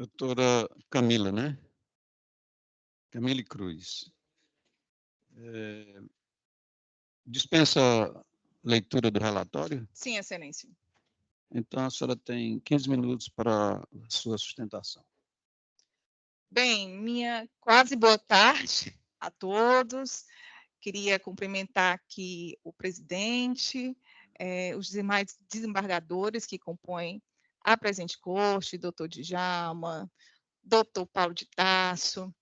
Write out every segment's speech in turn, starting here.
Doutora Camila, né? Camille Cruz. Dispensa a leitura do relatório? Sim, Excelência. Então, a senhora tem 15 minutos para a sua sustentação. Bem, minha quase boa tarde a todos. Queria cumprimentar aqui o presidente, os demais desembargadores que compõem a presente corte, doutor Djalma, doutor Paulo de Tarso,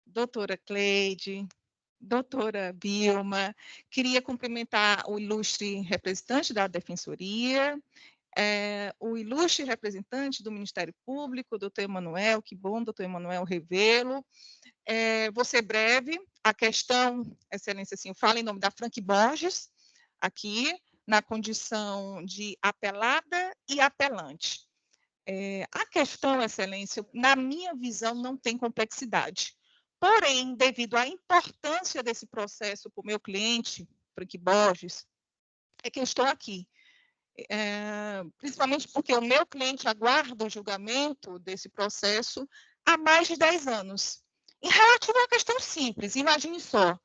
doutora Cleide, doutora Vilma. Queria cumprimentar o ilustre representante da Defensoria, o ilustre representante do Ministério Público, doutor Emanuel, que bom, doutor Emanuel Revelo. Vou ser breve, a questão, Excelência, assim, eu falo em nome da Frank Borges, aqui, na condição de apelada e apelante. A questão, Excelência, na minha visão, não tem complexidade. Porém, devido à importância desse processo para o meu cliente, Frank Borges, é que eu estou aqui. Principalmente porque o meu cliente aguarda o julgamento desse processo há mais de 10 anos. Em relativo a uma questão simples, imagine só,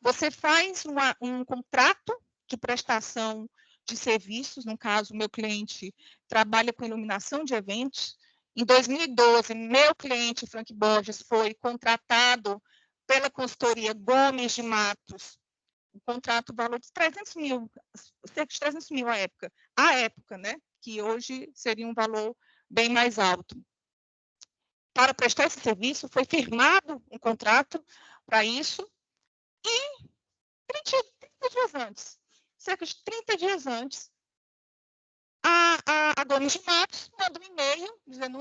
você faz um contrato de prestação de serviços, no caso, meu cliente trabalha com iluminação de eventos. Em 2012, meu cliente, Frank Borges, foi contratado pela consultoria Gomes de Matos, um contrato valor de 300 mil, cerca de 300 mil à época, né? Que hoje seria um valor bem mais alto. Para prestar esse serviço, foi firmado um contrato para isso, e 30 dias antes, cerca de 30 dias antes, a Gomes de Matos manda um e-mail dizendo,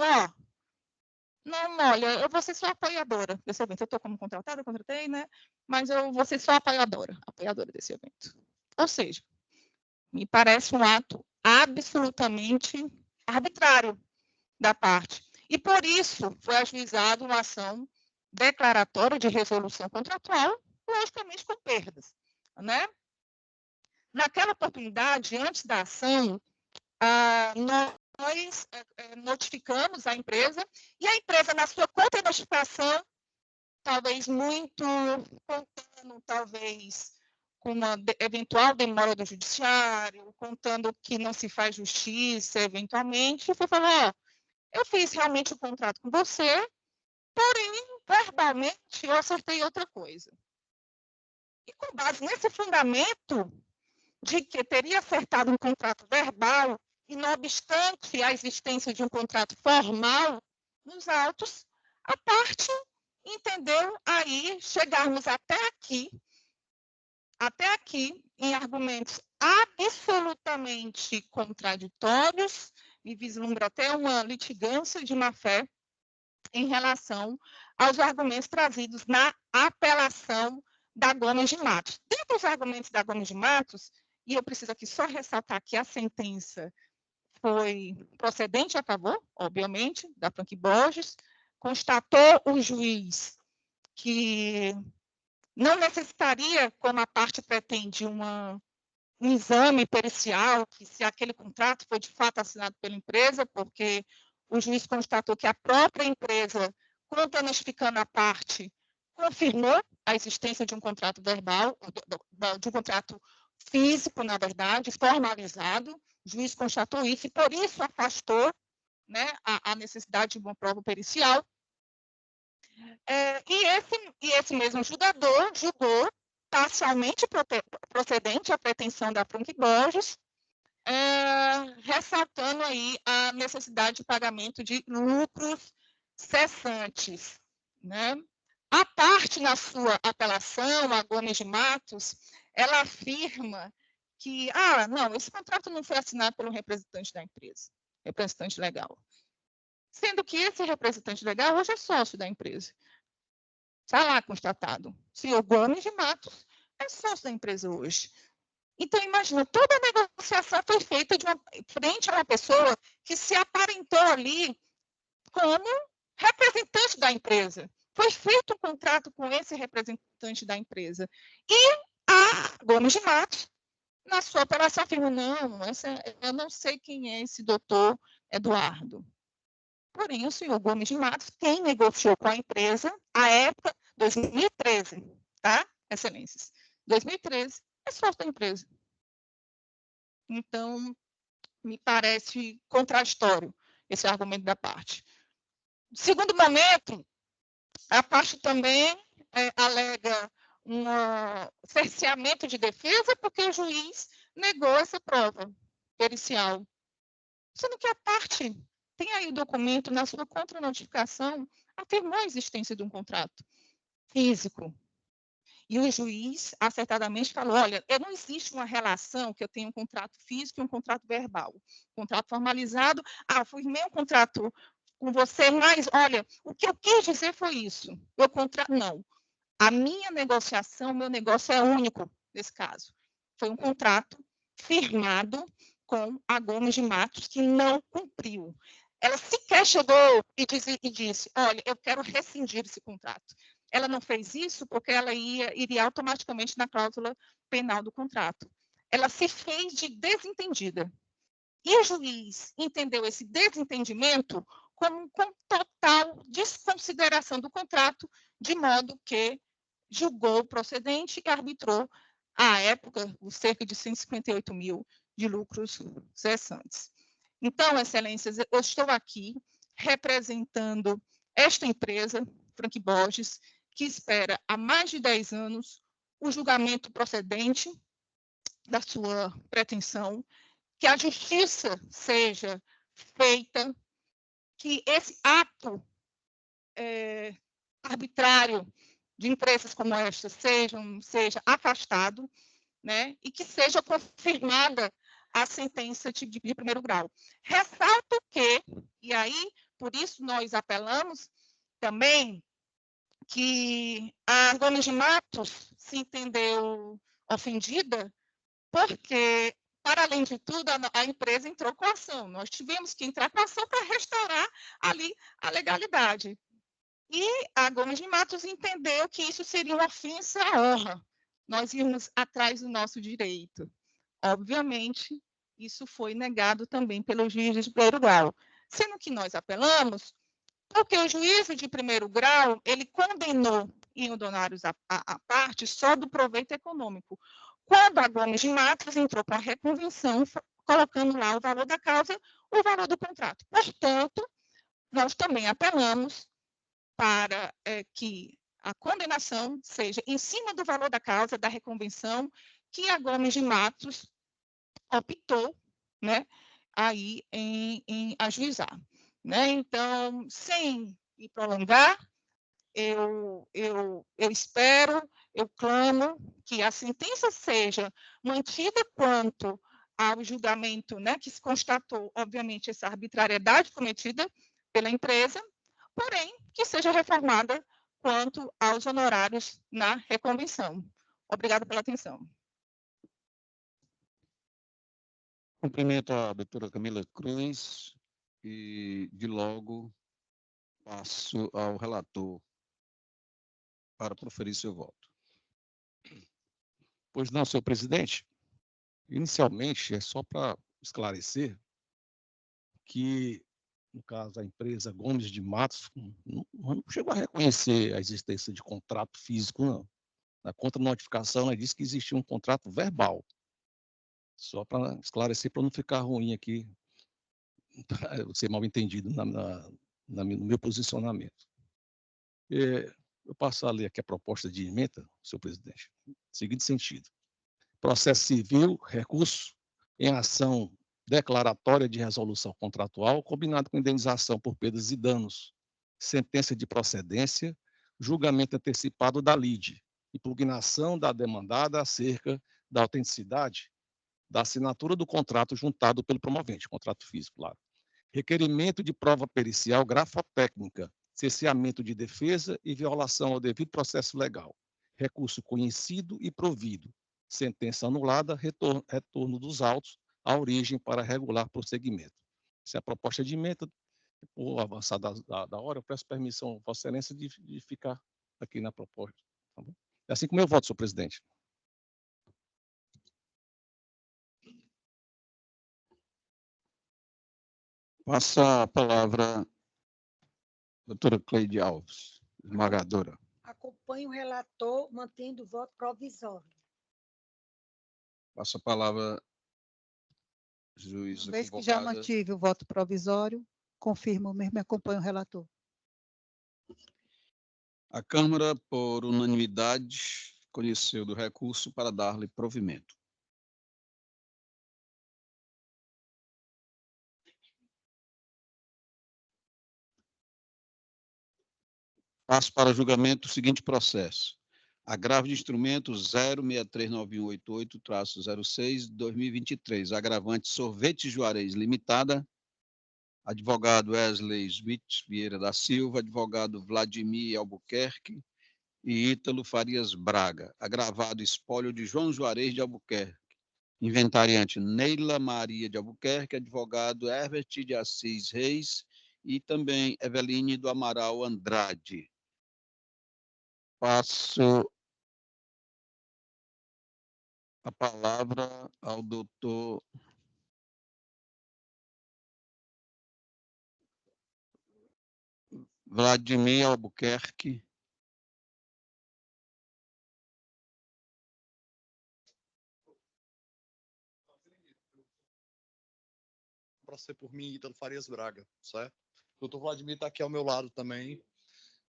não, olha, eu vou ser só apoiadora desse evento. Eu estou como contratada, eu contratei, né? Mas eu vou ser só apoiadora desse evento. Ou seja, me parece um ato absolutamente arbitrário da parte. E, por isso, foi ajuizada uma ação declaratória de resolução contratual, logicamente com perdas. Né? Naquela oportunidade, antes da ação, nós notificamos a empresa, e a empresa, na sua contra-notificação, talvez muito contando, talvez com uma eventual demora do judiciário, contando que não se faz justiça, eventualmente, foi falar, eu fiz realmente o contrato com você, porém, verbalmente, eu acertei outra coisa. E com base nesse fundamento de que teria acertado um contrato verbal, e não obstante a existência de um contrato formal nos autos, a parte entendeu aí chegarmos até aqui, em argumentos absolutamente contraditórios, e vislumbra até uma litigância de má-fé em relação aos argumentos trazidos na apelação da Gomes de Matos. Dentre os argumentos da Gomes de Matos, e eu preciso aqui só ressaltar que a sentença foi procedente a favor, obviamente, da Frank Borges, constatou o juiz que não necessitaria, como a parte pretende, um exame pericial, que se aquele contrato foi de fato assinado pela empresa, porque o juiz constatou que a própria empresa, contranotificando a parte, confirmou a existência de um contrato verbal, de um contrato físico, na verdade, formalizado. O juiz constatou isso e, por isso, afastou, né, a necessidade de uma prova pericial. E esse mesmo julgador julgou parcialmente procedente a pretensão da Frank Borges, ressaltando aí a necessidade de pagamento de lucros cessantes. Né? A parte, na sua apelação, a Gomes de Matos, ela afirma que, não, esse contrato não foi assinado pelo representante da empresa, representante legal. Sendo que esse representante legal hoje é sócio da empresa. Está lá constatado. O senhor Gomes de Matos é sócio da empresa hoje. Então, imagina, toda a negociação foi feita frente a uma pessoa que se aparentou ali como representante da empresa. Foi feito um contrato com esse representante da empresa. E a Gomes de Matos, na sua operação, afirma, não, eu não sei quem é esse doutor Eduardo. Porém, o senhor Gomes de Matos, quem negociou com a empresa, à época, 2013, tá, excelências? 2013, é sócio da empresa. Então, me parece contraditório esse argumento da parte. Segundo momento, a parte também alega um cerceamento de defesa porque o juiz negou essa prova pericial. Sendo que a parte tem aí o documento na sua contranotificação, afirmou a existência de um contrato físico. E o juiz, acertadamente, falou, olha, não existe uma relação que eu tenha um contrato físico e um contrato verbal. Contrato formalizado, firmei um contrato com você, mas, olha, o que eu quis dizer foi isso. Não. A minha negociação, meu negócio é único nesse caso. Foi um contrato firmado com a Gomes de Matos, que não cumpriu. Ela sequer chegou e disse, olha, eu quero rescindir esse contrato. Ela não fez isso porque ela iria automaticamente na cláusula penal do contrato. Ela se fez de desentendida. E o juiz entendeu esse desentendimento como com total desconsideração do contrato, de modo que julgou procedente e arbitrou, à época, os cerca de 158 mil de lucros cessantes. Então, excelências, eu estou aqui representando esta empresa, Frank Borges, que espera há mais de 10 anos o julgamento procedente da sua pretensão, que a justiça seja feita, que esse ato arbitrário de empresas como esta seja afastado, né, e que seja confirmada a sentença de primeiro grau. Ressalto que, e aí, por isso nós apelamos também, que a Gomes de Matos se entendeu ofendida porque, para além de tudo, a empresa entrou com a ação. Nós tivemos que entrar com a ação para restaurar ali a legalidade. E a Gomes de Matos entendeu que isso seria uma ofensa à honra. Nós íamos atrás do nosso direito. Obviamente, isso foi negado também pelo juiz de primeiro grau. Sendo que nós apelamos, porque o juízo de primeiro grau, ele condenou em honorários à parte só do proveito econômico. Quando a Gomes de Matos entrou com a reconvenção, colocando lá o valor da causa, o valor do contrato. Portanto, nós também apelamos para que a condenação seja em cima do valor da causa, da reconvenção, que a Gomes de Matos optou, né, aí em ajuizar. Né? Então, sem me prolongar, eu espero, eu clamo que a sentença seja mantida quanto ao julgamento, né, que se constatou, obviamente, essa arbitrariedade cometida pela empresa, porém, que seja reformada quanto aos honorários na reconvenção. Obrigada pela atenção. Cumprimento a doutora Camila Cruz e, de logo, passo ao relator para proferir seu voto. Pois não, senhor presidente. Inicialmente, é só para esclarecer que, no caso, a empresa Gomes de Matos não chegou a reconhecer a existência de contrato físico, não. Na contra-notificação, ela disse que existia um contrato verbal. Só para esclarecer, para não ficar ruim aqui, ser mal entendido no meu posicionamento. Eu passo a ler aqui a proposta de emenda, senhor presidente, no seguinte sentido. Processo civil, recurso em ação declaratória de resolução contratual, combinado com indenização por perdas e danos, sentença de procedência, julgamento antecipado da lide, impugnação da demandada acerca da autenticidade da assinatura do contrato juntado pelo promovente, contrato físico, claro. Requerimento de prova pericial grafotécnica, cerceamento de defesa e violação ao devido processo legal. Recurso conhecido e provido. Sentença anulada, retorno dos autos à origem para regular prosseguimento. Essa é a proposta de emenda. Por avançar da hora, eu peço permissão, Vossa Excelência, de ficar aqui na proposta. Tá bom? É assim como eu voto, senhor presidente. Passa a palavra Doutora Cleide Alves, esmagadora. Acompanho o relator, mantendo o voto provisório. Passa a palavra, juíza Uma vez que já convocada. mantive o voto provisório, confirmo mesmo e acompanho o relator. A Câmara, por unanimidade, conheceu do recurso para dar-lhe provimento. Passo para julgamento o seguinte processo. Agravo de instrumento 0639188-06-2023. Agravante Sorvete Juarez Limitada. Advogado Wesley Smith Vieira da Silva. Advogado Vladimir Albuquerque e Ítalo Farias Braga. Agravado espólio de João Juarez de Albuquerque. Inventariante Neila Maria de Albuquerque. Advogado Herbert de Assis Reis. E também Eveline do Amaral Andrade. Passo a palavra ao doutor Vladimir Albuquerque. Para ser por mim, Ítalo Farias Braga, certo? O doutor Vladimir está aqui ao meu lado também,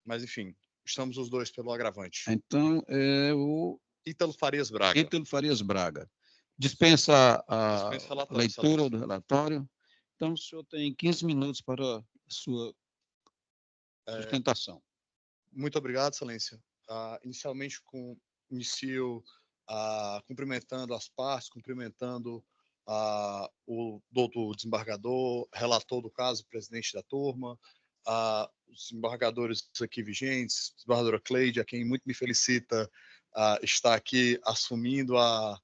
mas enfim, estamos os dois pelo agravante. Então, é o Ítalo Farias Braga. Ítalo Farias Braga. Dispensa a Dispensa relatório, leitura excelência. do relatório. Então, o senhor tem 15 minutos para a sua sustentação. Muito obrigado, excelência. Inicialmente, inicio cumprimentando as partes, cumprimentando o doutor desembargador, relator do caso, presidente da turma, os desembargadores aqui vigentes, desembargadora Cleide, a quem muito me felicita estar aqui assumindo a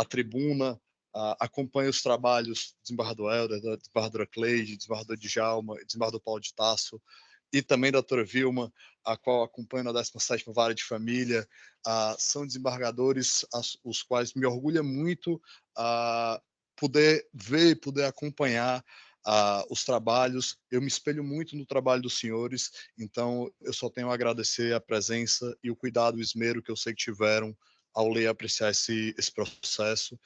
tribuna, acompanho os trabalhos do desembargador Helder, da desembargadora Cleide, desembargador Djalma, desembargador Paulo de Tasso, e também da doutora Vilma, a qual acompanho na 17ª Vara de Família. São desembargadores os quais me orgulha muito poder ver e poder acompanhar os trabalhos. Eu me espelho muito no trabalho dos senhores, então eu só tenho a agradecer a presença e o cuidado, o esmero que eu sei que tiveram ao ler e apreciar esse processo.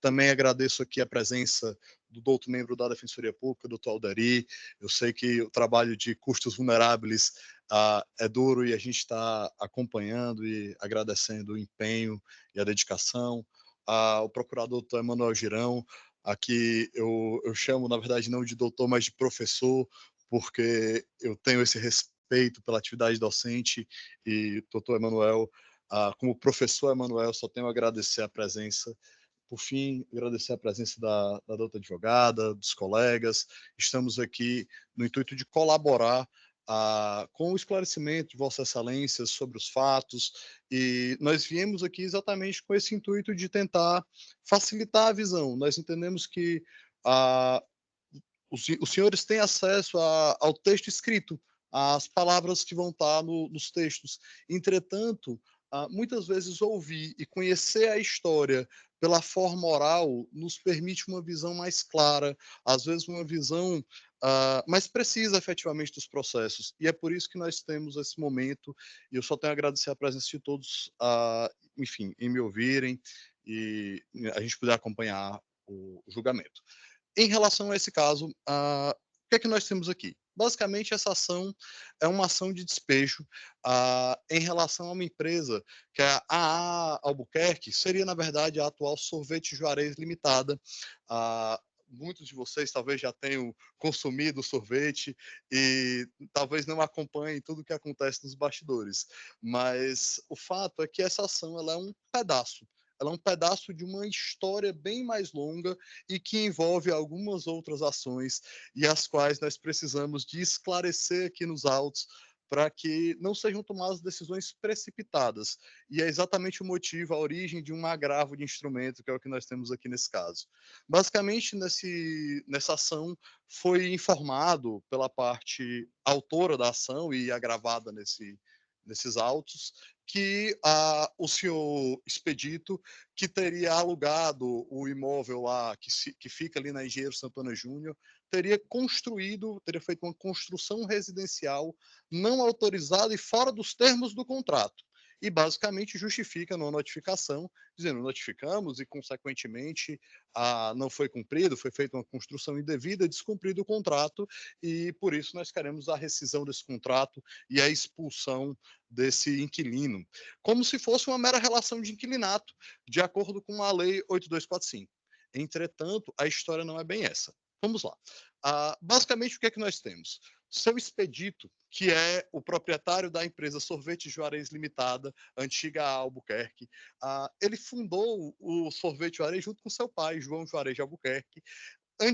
Também agradeço aqui a presença do doutor membro da Defensoria Pública, doutor Alderi. Eu sei que o trabalho de custos vulneráveis é duro e a gente está acompanhando e agradecendo o empenho e a dedicação. O procurador doutor Emanuel Girão, aqui eu chamo, na verdade, não de doutor, mas de professor, porque eu tenho esse respeito pela atividade docente e doutor Emanuel, como professor Emanuel, só tenho a agradecer a presença. Por fim, agradecer a presença da doutora advogada, dos colegas. Estamos aqui no intuito de colaborar com o esclarecimento de Vossa Excelência sobre os fatos, e nós viemos aqui exatamente com esse intuito de tentar facilitar a visão. Nós entendemos que os senhores têm acesso ao texto escrito, às palavras que vão estar nos textos. Entretanto, muitas vezes ouvir e conhecer a história pela forma oral nos permite uma visão mais clara, às vezes uma visão mais precisa efetivamente dos processos. E é por isso que nós temos esse momento, e eu só tenho a agradecer a presença de todos, enfim, em me ouvirem e a gente poder acompanhar o julgamento. Em relação a esse caso, o que é que nós temos aqui? Basicamente, essa ação é uma ação de despejo em relação a uma empresa que é a Albuquerque, seria, na verdade, a atual Sorvete Juarez Limitada. Muitos de vocês talvez já tenham consumido sorvete e talvez não acompanhem tudo o que acontece nos bastidores. Mas o fato é que essa ação ela é um pedaço. Ela é um pedaço de uma história bem mais longa e que envolve algumas outras ações e as quais nós precisamos de esclarecer aqui nos autos para que não sejam tomadas decisões precipitadas. E é exatamente o motivo, a origem de um agravo de instrumento, que é o que nós temos aqui nesse caso. Basicamente, nessa ação, foi informado pela parte autora da ação e agravada nesses autos, que o senhor Expedito, que teria alugado o imóvel lá, que fica ali na Engenheiro Santana Júnior, teria feito uma construção residencial não autorizada e fora dos termos do contrato. E basicamente justifica numa notificação, dizendo notificamos e, consequentemente, não foi cumprido, foi feita uma construção indevida, descumprido o contrato, e por isso nós queremos a rescisão desse contrato e a expulsão desse inquilino, como se fosse uma mera relação de inquilinato, de acordo com a Lei 8245. Entretanto, a história não é bem essa. Vamos lá. Basicamente, o que é que nós temos? Seu Expedito, que é o proprietário da empresa Sorvete Juarez Limitada, antiga Albuquerque, ele fundou o Sorvete Juarez junto com seu pai, João Juarez de Albuquerque,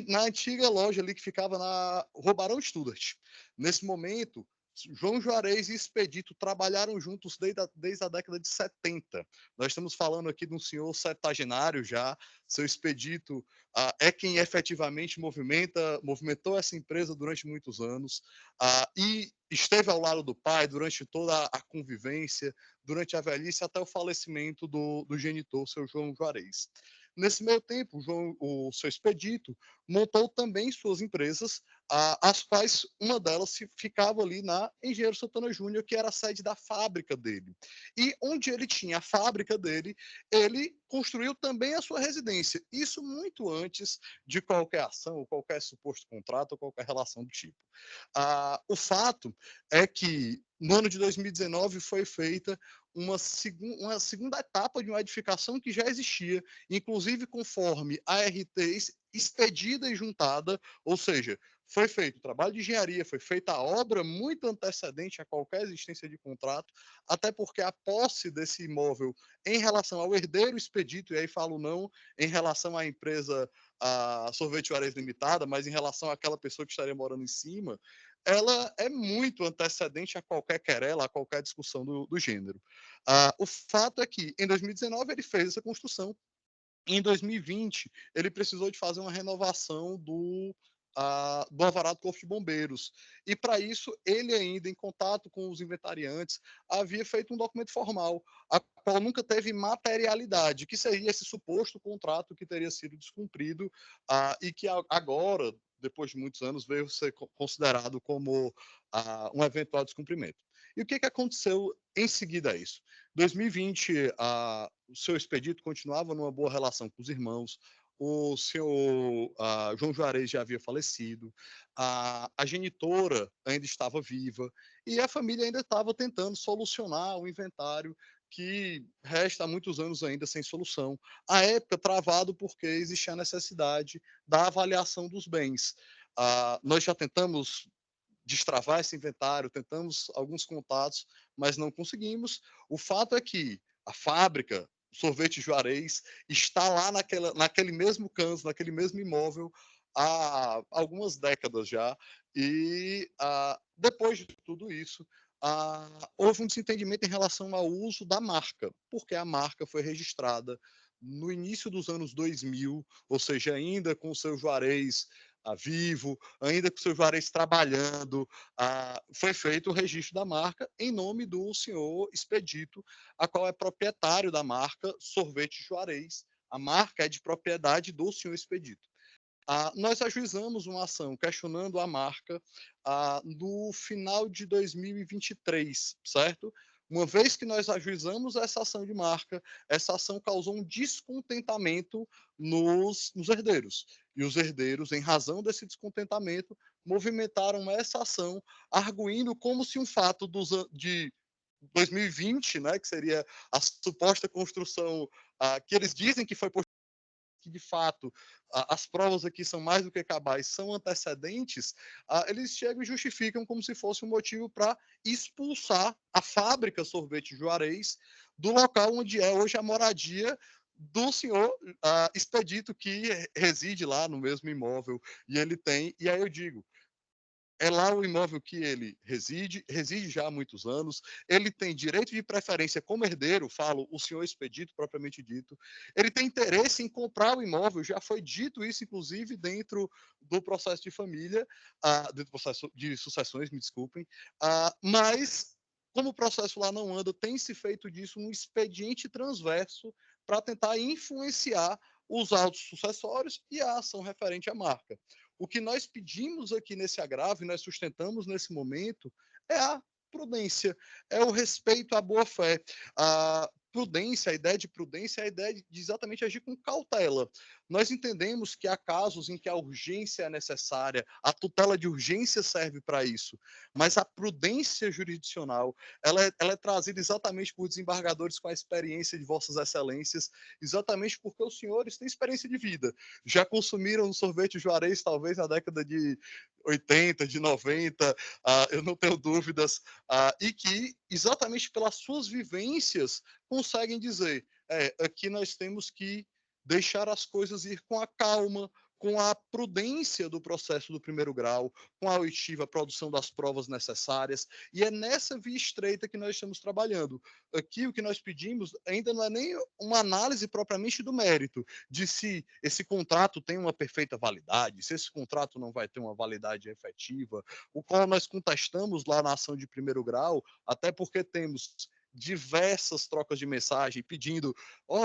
na antiga loja ali que ficava na Rua Barão Studart. Nesse momento, João Juarez e Expedito trabalharam juntos desde a década de 70. Nós estamos falando aqui de um senhor septagenário já. Seu Expedito é quem efetivamente movimentou essa empresa durante muitos anos e esteve ao lado do pai durante toda a convivência, durante a velhice, até o falecimento do genitor, seu João Juarez. Nesse meio tempo, o seu Expedito montou também suas empresas, as quais uma delas ficava ali na Engenheiro Santana Júnior, que era a sede da fábrica dele. E onde ele tinha a fábrica dele, ele construiu também a sua residência. Isso muito antes de qualquer ação, qualquer suposto contrato, ou qualquer relação do tipo. O fato é que no ano de 2019 foi feita uma segunda etapa de uma edificação que já existia, inclusive conforme a RT expedida e juntada, ou seja, foi feito o trabalho de engenharia, foi feita a obra muito antecedente a qualquer existência de contrato, até porque a posse desse imóvel em relação ao herdeiro Expedito, e aí falo não em relação à empresa Sorvete Juarez Limitada, mas em relação àquela pessoa que estaria morando em cima, ela é muito antecedente a qualquer querela, a qualquer discussão do gênero. O fato é que, em 2019, ele fez essa construção. Em 2020, ele precisou de fazer uma renovação do alvará do Corpo de Bombeiros. E, para isso, ele ainda, em contato com os inventariantes, havia feito um documento formal, a qual nunca teve materialidade, que seria esse suposto contrato que teria sido descumprido e que agora, depois de muitos anos, veio ser considerado como um eventual descumprimento. E o que aconteceu em seguida a isso? Em 2020, o seu Expedito continuava numa boa relação com os irmãos, o senhor João Juarez já havia falecido, a genitora ainda estava viva, e a família ainda estava tentando solucionar o inventário que resta há muitos anos ainda sem solução. À época, travado porque existia a necessidade da avaliação dos bens. Nós já tentamos destravar esse inventário, tentamos alguns contatos, mas não conseguimos. O fato é que a fábrica, o Sorvete Juarez, está lá naquele mesmo canto, naquele mesmo imóvel, há algumas décadas já. E depois de tudo isso, houve um desentendimento em relação ao uso da marca, porque a marca foi registrada no início dos anos 2000, ou seja, ainda com o seu Juarez vivo, ainda com o seu Juarez trabalhando, foi feito o registro da marca em nome do senhor Expedito, a qual é proprietário da marca Sorvete Juarez. A marca é de propriedade do senhor Expedito. Nós ajuizamos uma ação questionando a marca no final de 2023, certo? Uma vez que nós ajuizamos essa ação de marca, essa ação causou um descontentamento nos herdeiros. E os herdeiros, em razão desse descontentamento, movimentaram essa ação, arguindo como se um fato de 2020, né, que seria a suposta construção que eles dizem que foi que de fato as provas aqui são mais do que cabais, são antecedentes, eles chegam e justificam como se fosse um motivo para expulsar a fábrica Sorvete Juarez do local onde é hoje a moradia do senhor Expedito, que reside lá no mesmo imóvel, e ele tem, e aí eu digo, é lá o imóvel que ele reside já há muitos anos, ele tem direito de preferência como herdeiro, falo, o senhor Expedito, propriamente dito, ele tem interesse em comprar o imóvel, já foi dito isso, inclusive, dentro do processo de família, dentro do processo de sucessões, me desculpem, mas, como o processo lá não anda, tem se feito disso um expediente transverso para tentar influenciar os autos sucessórios e a ação referente à marca. O que nós pedimos aqui nesse agravo e nós sustentamos nesse momento é a prudência, é o respeito à boa-fé. A prudência, a ideia de prudência é a ideia de exatamente agir com cautela. Nós entendemos que há casos em que a urgência é necessária, a tutela de urgência serve para isso, mas a prudência jurisdicional, ela é trazida exatamente por desembargadores com a experiência de vossas excelências, exatamente porque os senhores têm experiência de vida. Já consumiram um sorvete Juarez, talvez na década de 80, de 90, eu não tenho dúvidas, e que, exatamente pelas suas vivências, conseguem dizer, aqui nós temos que deixar as coisas ir com a calma, com a prudência do processo do primeiro grau, com a oitiva produção das provas necessárias, e é nessa via estreita que nós estamos trabalhando. Aqui o que nós pedimos ainda não é nem uma análise propriamente do mérito, de se esse contrato tem uma perfeita validade, se esse contrato não vai ter uma validade efetiva, o qual nós contestamos lá na ação de primeiro grau, até porque temos diversas trocas de mensagem pedindo,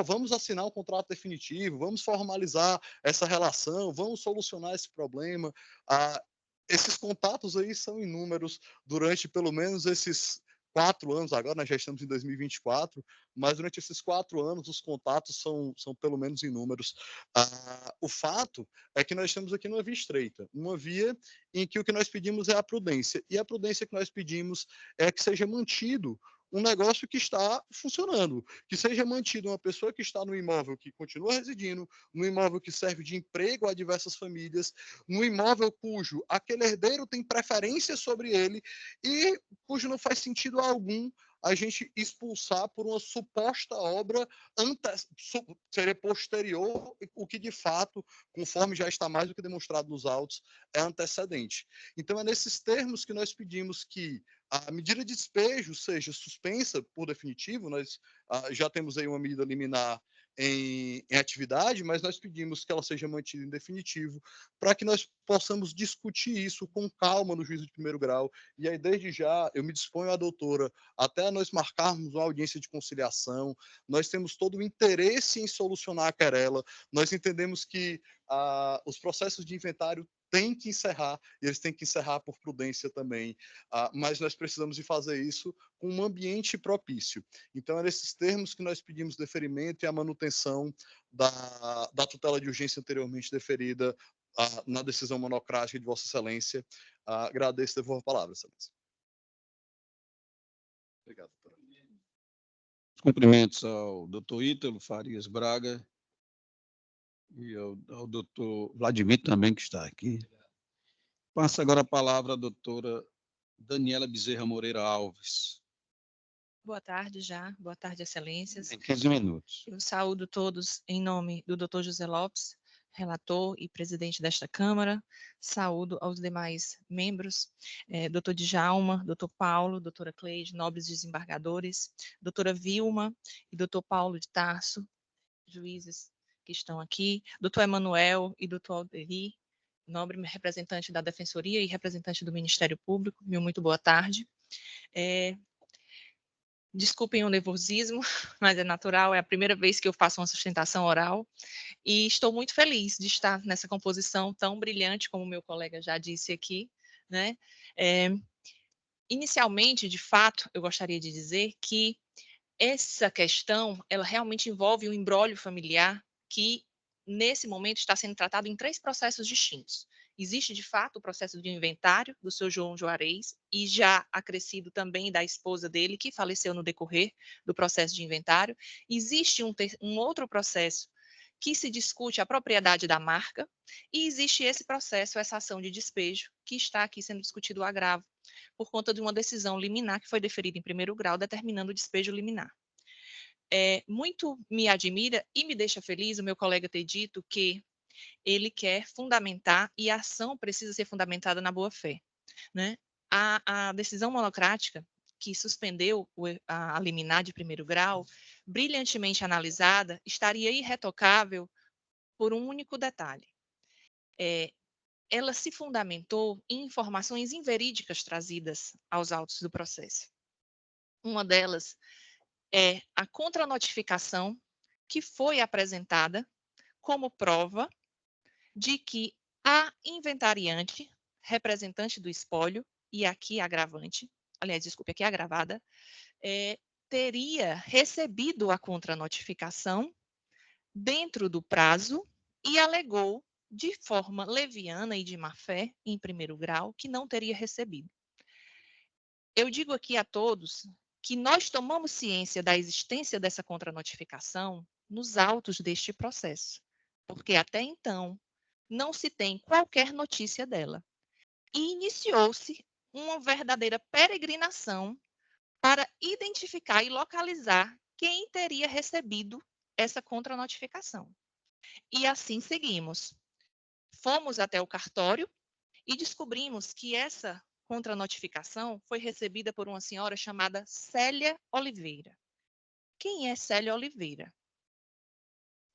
vamos assinar um contrato definitivo, vamos formalizar essa relação, vamos solucionar esse problema. Esses contatos aí são inúmeros durante pelo menos esses 4 anos, agora nós já estamos em 2024, mas durante esses 4 anos os contatos são pelo menos inúmeros. O fato é que nós estamos aqui numa via estreita, uma via em que o que nós pedimos é a prudência, e a prudência que nós pedimos é que seja mantido um negócio que está funcionando, que seja mantido uma pessoa que está no imóvel que continua residindo, no imóvel que serve de emprego a diversas famílias, no imóvel cujo aquele herdeiro tem preferência sobre ele e cujo não faz sentido algum a gente expulsar por uma suposta obra seria posterior, o que de fato, conforme já está mais do que demonstrado nos autos, é antecedente. Então é nesses termos que nós pedimos que a medida de despejo seja suspensa por definitivo. Nós já temos aí uma medida liminar em atividade, mas nós pedimos que ela seja mantida em definitivo para que nós possamos discutir isso com calma no juízo de primeiro grau. E aí, desde já, eu me disponho à doutora até nós marcarmos uma audiência de conciliação. Nós temos todo o interesse em solucionar a querela. Nós entendemos que os processos de inventário têm que encerrar, e eles têm que encerrar por prudência também, mas nós precisamos de fazer isso com um ambiente propício. Então, é nesses termos que nós pedimos deferimento e a manutenção da tutela de urgência anteriormente deferida na decisão monocrática de Vossa Excelência. Agradeço e devolvo a palavra, Excelência. Obrigado, doutora. Cumprimentos ao doutor Ítalo Farias Braga e ao doutor Vladimir também, que está aqui. Passa agora a palavra à doutora Daniela Bezerra Moreira Alves. Boa tarde já, boa tarde, excelências. Em 15 minutos. Eu saúdo todos em nome do Dr. José Lopes, relator e presidente desta Câmara. Saúdo aos demais membros, Dr. Djalma, Dr. Paulo, doutora Cleide, nobres desembargadores, doutora Vilma e Dr. Paulo de Tarso, juízes que estão aqui, Dr. Emanuel e Dr. Alderi, nobre representante da Defensoria e representante do Ministério Público, meu muito boa tarde. Desculpem o nervosismo, mas é natural, é a primeira vez que eu faço uma sustentação oral e estou muito feliz de estar nessa composição tão brilhante, como meu colega já disse aqui, né? Inicialmente, de fato, eu gostaria de dizer que essa questão, ela realmente envolve um imbróglio familiar que, nesse momento, está sendo tratado em 3 processos distintos. Existe, de fato, o processo de inventário do seu João Juarez e já acrescido também da esposa dele, que faleceu no decorrer do processo de inventário. Existe um outro processo que se discute a propriedade da marca e existe esse processo, essa ação de despejo, que está aqui sendo discutido o agravo, por conta de uma decisão liminar que foi deferida em primeiro grau, determinando o despejo liminar. Muito me admira e me deixa feliz o meu colega ter dito que ele quer fundamentar e a ação precisa ser fundamentada na boa-fé, né? A decisão monocrática que suspendeu a liminar de primeiro grau, brilhantemente analisada, estaria irretocável por um único detalhe. Ela se fundamentou em informações inverídicas trazidas aos autos do processo. Uma delas é a contranotificação que foi apresentada como prova de que a inventariante, representante do espólio, e aqui agravante, aliás, desculpe, aqui agravada, teria recebido a contranotificação dentro do prazo e alegou de forma leviana e de má-fé, em primeiro grau, que não teria recebido. Eu digo aqui a todos que nós tomamos ciência da existência dessa contranotificação nos autos deste processo, porque até então não se tem qualquer notícia dela. E iniciou-se uma verdadeira peregrinação para identificar e localizar quem teria recebido essa contranotificação. E assim seguimos. Fomos até o cartório e descobrimos que essa contranotificação foi recebida por uma senhora chamada Célia Oliveira. Quem é Célia Oliveira?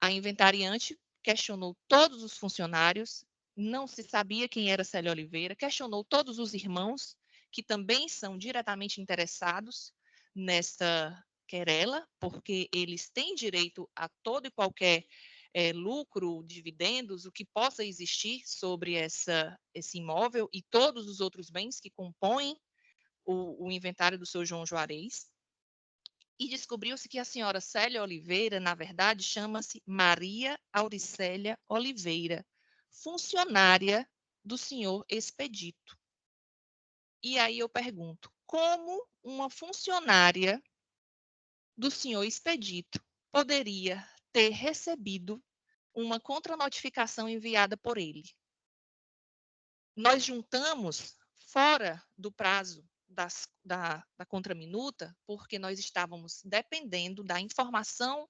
A inventariante questionou todos os funcionários, não se sabia quem era Célia Oliveira, questionou todos os irmãos, que também são diretamente interessados nesta querela, porque eles têm direito a todo e qualquer lucro, dividendos, o que possa existir sobre esse imóvel e todos os outros bens que compõem o inventário do seu João Juarez. E descobriu-se que a senhora Célia Oliveira, na verdade, chama-se Maria Auricélia Oliveira, funcionária do senhor Expedito. E aí eu pergunto, como uma funcionária do senhor Expedito poderia ter recebido uma contranotificação enviada por ele? Nós juntamos fora do prazo da contraminuta, porque nós estávamos dependendo da informação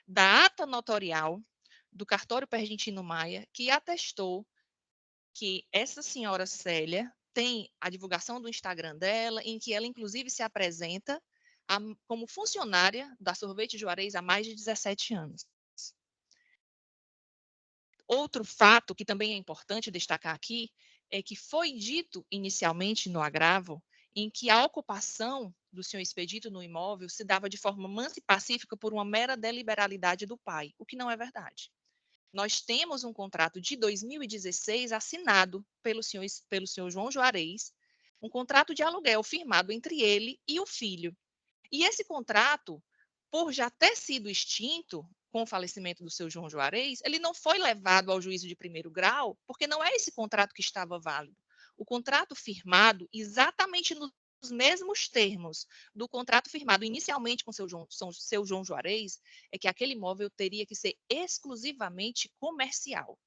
da ata notorial do cartório Pergentino Maia, que atestou que essa senhora Célia tem a divulgação do Instagram dela, em que ela, inclusive, se apresenta como funcionária da Sorvete Juarez há mais de 17 anos. Outro fato que também é importante destacar aqui é que foi dito inicialmente no agravo em que a ocupação do senhor Expedito no imóvel se dava de forma mansa e pacífica por uma mera deliberalidade do pai, o que não é verdade. Nós temos um contrato de 2016 assinado pelo senhor João Juarez, um contrato de aluguel firmado entre ele e o filho. E esse contrato, por já ter sido extinto com o falecimento do seu João Juarez, ele não foi levado ao juízo de primeiro grau, porque não é esse contrato que estava válido. O contrato firmado exatamente nos mesmos termos do contrato firmado inicialmente com seu João Juarez, é que aquele imóvel teria que ser exclusivamente comercial.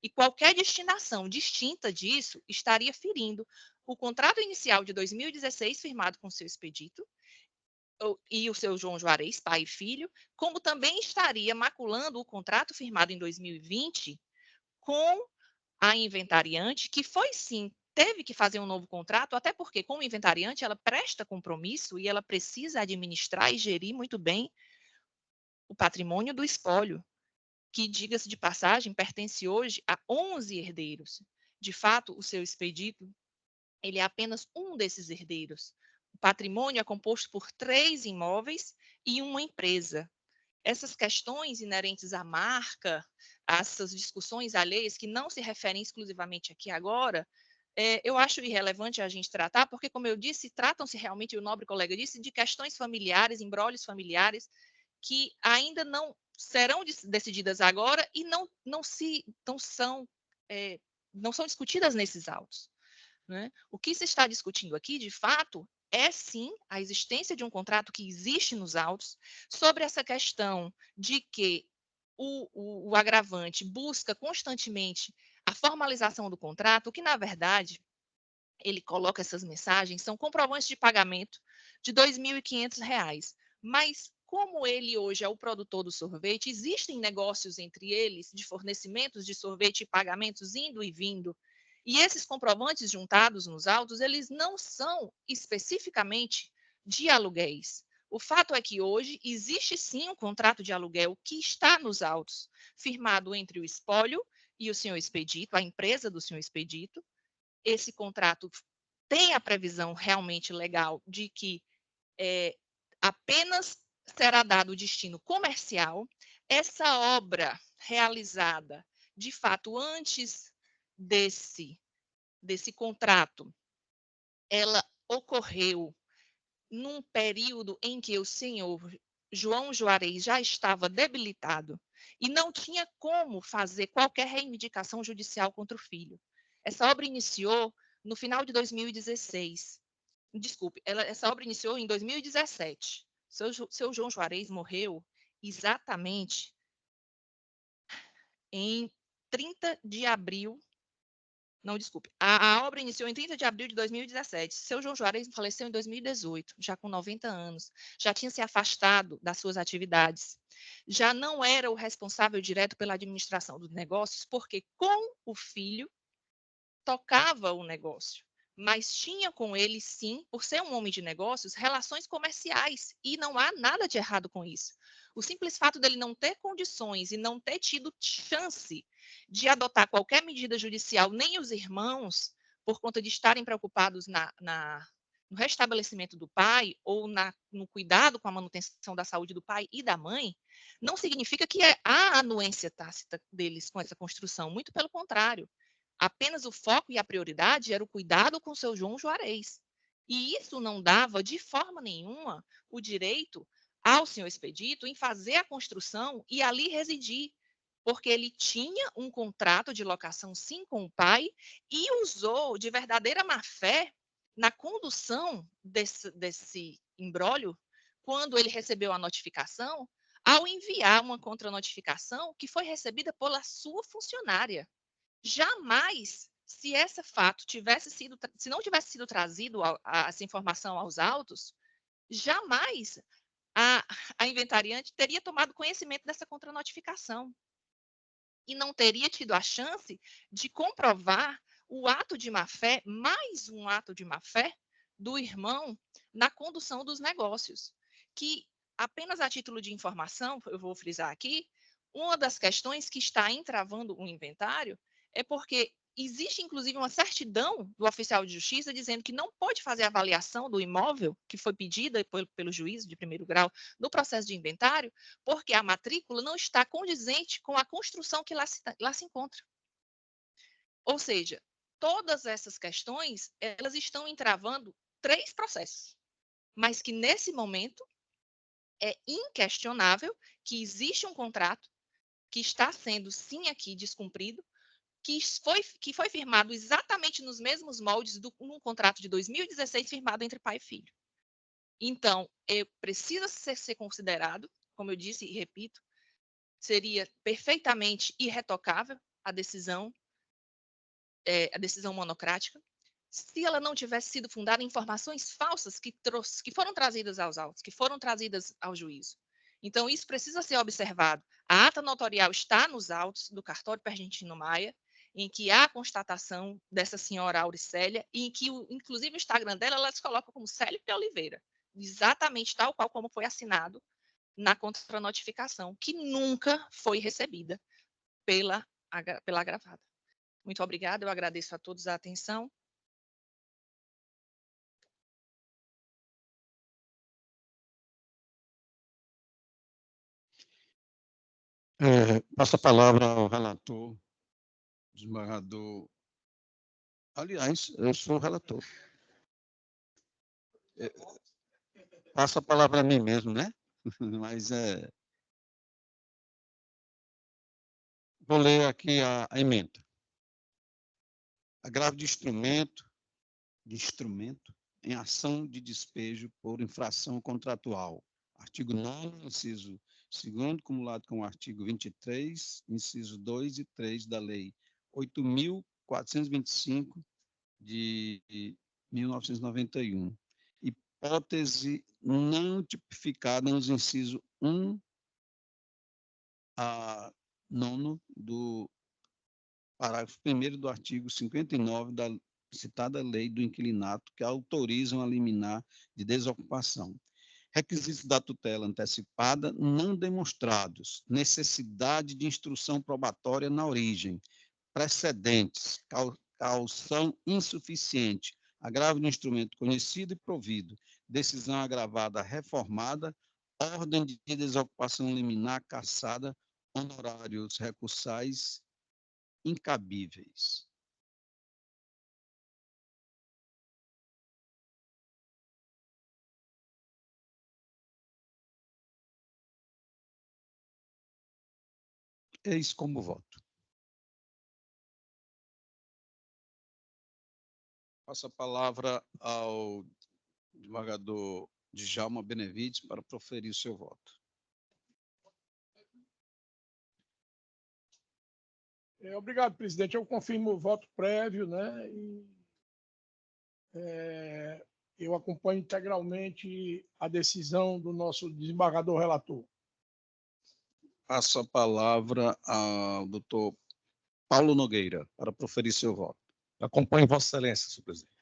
E qualquer destinação distinta disso estaria ferindo o contrato inicial de 2016 firmado com seu Expedito e o seu João Juarez, pai e filho, como também estaria maculando o contrato firmado em 2020 com a inventariante, que foi sim, teve que fazer um novo contrato, até porque, como inventariante, ela presta compromisso e ela precisa administrar e gerir muito bem o patrimônio do espólio, que, diga-se de passagem, pertence hoje a 11 herdeiros. De fato, o seu Expedito, ele é apenas um desses herdeiros. O patrimônio é composto por 3 imóveis e uma empresa. Essas questões inerentes à marca, essas discussões alheias que não se referem exclusivamente aqui agora, eu acho irrelevante a gente tratar, porque, como eu disse, tratam-se realmente, o nobre colega disse, de questões familiares, embrólios familiares, que ainda não serão decididas agora e não são discutidas nesses autos. Né? O que se está discutindo aqui, de fato, é sim a existência de um contrato que existe nos autos sobre essa questão de que o agravante busca constantemente a formalização do contrato, o que, na verdade, ele coloca essas mensagens, são comprovantes de pagamento de R$ 2.500. Mas, como ele hoje é o produtor do sorvete, existem negócios entre eles de fornecimentos de sorvete e pagamentos indo e vindo. E esses comprovantes juntados nos autos, eles não são especificamente de aluguéis. O fato é que hoje existe sim um contrato de aluguel que está nos autos, firmado entre o espólio e o senhor Expedito, a empresa do senhor Expedito. Esse contrato tem a previsão realmente legal de que apenas será dado o destino comercial. Essa obra realizada, de fato, antes desse contrato, ela ocorreu num período em que o senhor João Juarez já estava debilitado e não tinha como fazer qualquer reivindicação judicial contra o filho. Essa obra iniciou no final de 2016. Desculpe, essa obra iniciou em 2017. Seu João Juarez morreu exatamente em 30 de abril. Não, desculpe. A obra iniciou em 30 de abril de 2017. Seu João Juarez faleceu em 2018, já com 90 anos. Já tinha se afastado das suas atividades. Já não era o responsável direto pela administração dos negócios, porque com o filho tocava o negócio. Mas tinha com ele, sim, por ser um homem de negócios, relações comerciais. E não há nada de errado com isso. O simples fato dele não ter condições e não ter tido chance de adotar qualquer medida judicial, nem os irmãos, por conta de estarem preocupados no restabelecimento do pai ou no cuidado com a manutenção da saúde do pai e da mãe, não significa que há anuência tácita deles com essa construção. Muito pelo contrário. Apenas o foco e a prioridade era o cuidado com o seu João Juarez. E isso não dava, de forma nenhuma, o direito ao senhor Expedito em fazer a construção e ali residir, porque ele tinha um contrato de locação, sim, com o pai e usou de verdadeira má-fé na condução desse imbróglio, quando ele recebeu a notificação, ao enviar uma contranotificação que foi recebida pela sua funcionária. Jamais, se esse fato se não tivesse sido trazido essa informação aos autos, jamais a inventariante teria tomado conhecimento dessa contranotificação e não teria tido a chance de comprovar o ato de má-fé, mais um ato de má-fé do irmão na condução dos negócios, que apenas a título de informação, eu vou frisar aqui, uma das questões que está entravando o inventário é porque existe, inclusive, uma certidão do oficial de justiça dizendo que não pode fazer avaliação do imóvel que foi pedida pelo juízo de primeiro grau no processo de inventário, porque a matrícula não está condizente com a construção que lá se encontra. Ou seja, todas essas questões, elas estão entravando 3 processos, mas que, nesse momento, é inquestionável que existe um contrato que está sendo, sim, aqui descumprido, que foi firmado exatamente nos mesmos moldes num contrato de 2016 firmado entre pai e filho. Então, precisa ser considerado, como eu disse e repito, seria perfeitamente irretocável a decisão monocrática, se ela não tivesse sido fundada em informações falsas que foram trazidas aos autos, que foram trazidas ao juízo. Então, isso precisa ser observado. A ata notarial está nos autos do cartório Pergentino Maia, em que há a constatação dessa senhora Auricélia, e em que, inclusive, o Instagram dela, ela se coloca como Célio de Oliveira, exatamente tal qual como foi assinado na contranotificação, que nunca foi recebida pela agravada. Muito obrigada, eu agradeço a todos a atenção. Passo a palavra ao relator, desembargador. Aliás, eu sou o relator. Passo a palavra a mim mesmo, né? Mas vou ler aqui a emenda. Agravo de instrumento em ação de despejo por infração contratual. Artigo 9º, inciso 2º, cumulado com o artigo 23, inciso 2 e 3 da Lei 8.425 de 1991. Hipótese não tipificada nos incisos 1 a 9 do parágrafo 1º do artigo 59 da citada lei do inquilinato, que autorizam a liminar de desocupação. Requisitos da tutela antecipada não demonstrados, necessidade de instrução probatória na origem, precedentes, caução insuficiente, agravo de instrumento conhecido e provido, decisão agravada reformada, ordem de desocupação liminar cassada, honorários recursais incabíveis. Eis como voto. Passo a palavra ao desembargador Djalma Benevides para proferir o seu voto. Obrigado, presidente. Eu confirmo o voto prévio, né? Eu acompanho integralmente a decisão do nosso desembargador relator. Passo a palavra ao doutor Paulo Nogueira para proferir seu voto. Acompanho Vossa Excelência, senhor presidente.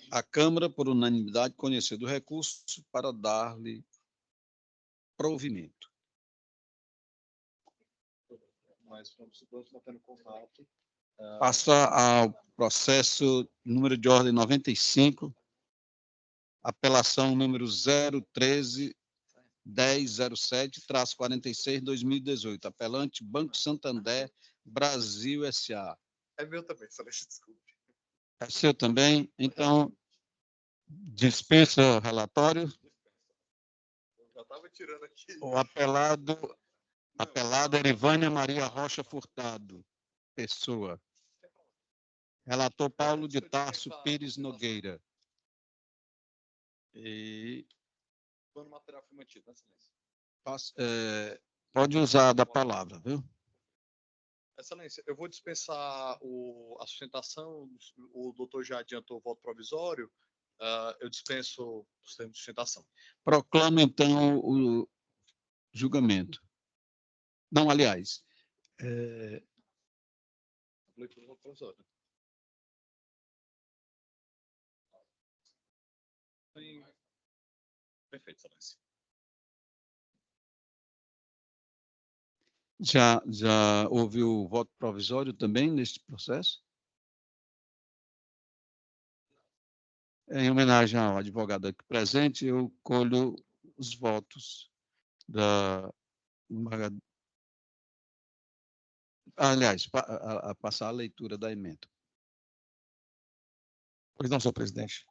A Câmara, por unanimidade, conheceu do recurso para dar-lhe provimento. Mas vamos mantendo contato. Passa ao processo número de ordem 95, apelação número 013-1007-46-2018, apelante Banco Santander Brasil S.A. É meu também, Excelência, desculpe. É seu também? Então, dispensa relatório. Eu já estava tirando aqui. O apelada Erivânia Maria Rocha Furtado, pessoa. Relator Paulo de Tarso Pires Nogueira. E Quando o material foi mantido, né, Excelência? pode usar da palavra, viu? Excelência, eu vou dispensar a sustentação. O doutor já adiantou o voto provisório. Eu dispenso os termos de sustentação. Proclama, então, o julgamento. Não, aliás, Leitura do voto provisório. Perfeito, Excelência. já houve o voto provisório também neste processo? Em homenagem ao advogado aqui presente, eu colho os votos da... Aliás, passar a leitura da emenda. Pois não, senhor presidente.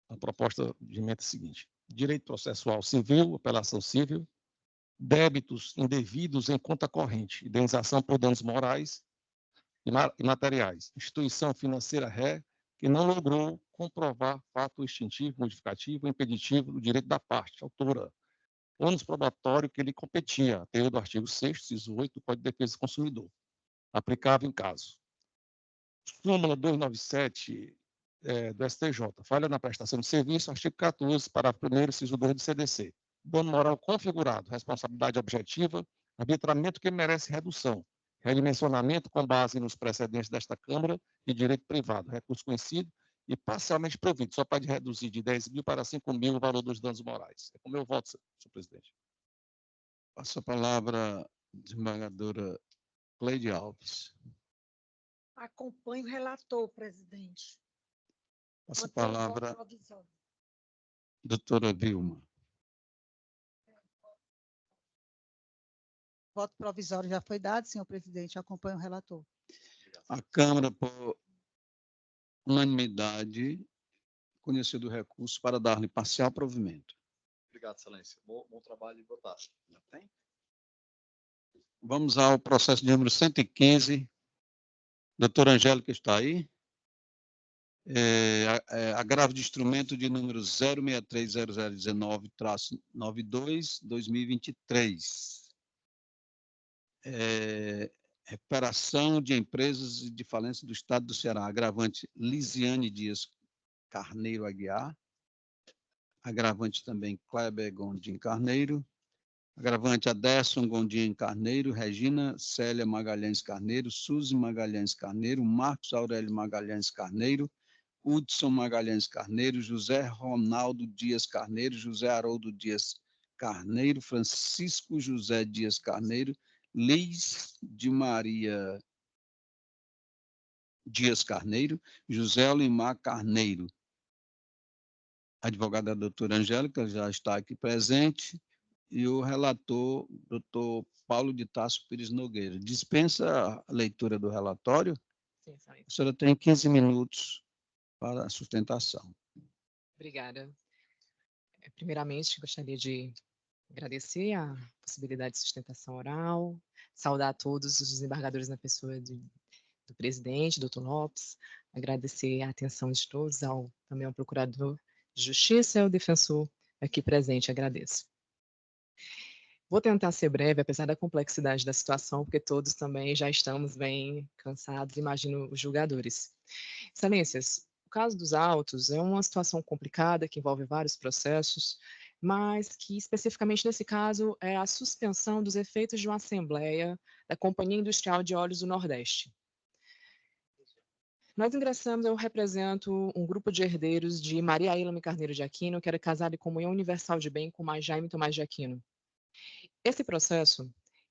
A proposta de emenda é a seguinte: direito processual civil, apelação civil, débitos indevidos em conta corrente, indenização por danos morais e materiais, instituição financeira ré que não logrou comprovar fato extintivo, modificativo ou impeditivo do direito da parte, autora, ônus probatório que lhe competia, até do artigo 6º, inciso 8 do Código de Defesa do Consumidor, aplicável em caso. Súmula 297 do STJ, falha na prestação de serviço, artigo 14, parágrafo 1º, inciso 2 do CDC. Dano moral configurado, responsabilidade objetiva, arbitramento que merece redução, redimensionamento com base nos precedentes desta Câmara de direito privado, recurso conhecido e parcialmente provido, só pode reduzir de 10 mil para 5 mil o valor dos danos morais. É com o meu voto, senhor presidente. Passo a palavra à desembargadora Cleide Alves. Acompanho o relator, presidente. Passo a Mantém o voto palavra à provisório. doutora Vilma. Voto provisório já foi dado, senhor presidente. Acompanho o relator. A Câmara, por unanimidade, conheceu do recurso para dar-lhe parcial provimento. Obrigado, Excelência. Bom trabalho e boa tarde. Já tem? Vamos ao processo de número 115. Doutora Angélica está aí? Agravo de instrumento de número 0630019-92-2023. Recuperação de empresas de falência do Estado do Ceará. Agravante Lisiane Dias Carneiro Aguiar. Agravante também Kleber Gondim Carneiro. Agravante Aderson Gondim Carneiro, Regina Célia Magalhães Carneiro, Suzy Magalhães Carneiro, Marcos Aurélio Magalhães Carneiro, Hudson Magalhães Carneiro, José Ronaldo Dias Carneiro, José Haroldo Dias Carneiro, Francisco José Dias Carneiro, Liz de Maria Dias Carneiro, José Olimar Carneiro. A advogada doutora Angélica já está aqui presente e o relator, doutor Paulo de Tarso Pires Nogueira. Dispensa a leitura do relatório? Sim, Excelência. A senhora tem 15 minutos para a sustentação. Obrigada. Primeiramente, gostaria de Agradecer a possibilidade de sustentação oral, saudar a todos os desembargadores na pessoa do presidente, doutor Lopes, agradecer a atenção de todos, também ao procurador de justiça e ao defensor aqui presente, agradeço. Vou tentar ser breve, apesar da complexidade da situação, porque todos também já estamos bem cansados, imagino os julgadores. Excelências, o caso dos autos é uma situação complicada que envolve vários processos, mas que especificamente nesse caso é a suspensão dos efeitos de uma assembleia da Companhia Industrial de Óleos do Nordeste. Nós ingressamos, eu represento um grupo de herdeiros de Maria Ailame Carneiro de Aquino, que era casada em comunhão universal de bem com mais Jaime Tomás de Aquino. Esse processo,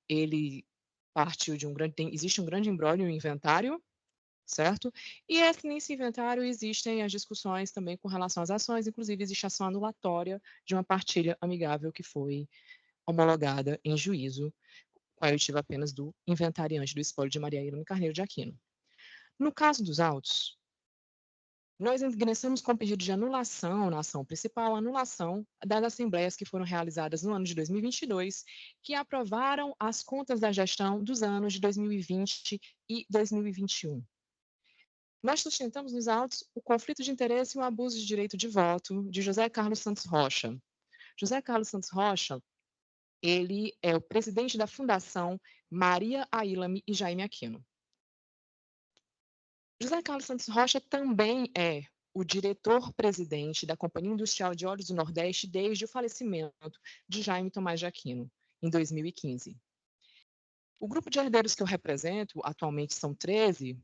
ele partiu de existe um grande imbróglio no inventário, certo? E nesse inventário existem as discussões também com relação às ações, inclusive existe ação anulatória de uma partilha amigável que foi homologada em juízo, com a oitiva apenas do inventariante do espólio de Maria Ailame Carneiro de Aquino. No caso dos autos, nós ingressamos com pedido de anulação na ação principal, anulação das assembleias que foram realizadas no ano de 2022, que aprovaram as contas da gestão dos anos de 2020 e 2021. Nós sustentamos nos autos o conflito de interesse e o abuso de direito de voto de José Carlos Santos Rocha. José Carlos Santos Rocha, ele é o presidente da Fundação Maria Ailame e Jaime Aquino. José Carlos Santos Rocha também é o diretor-presidente da Companhia Industrial de Óleos do Nordeste desde o falecimento de Jaime Tomás de Aquino, em 2015. O grupo de herdeiros que eu represento, atualmente são 13,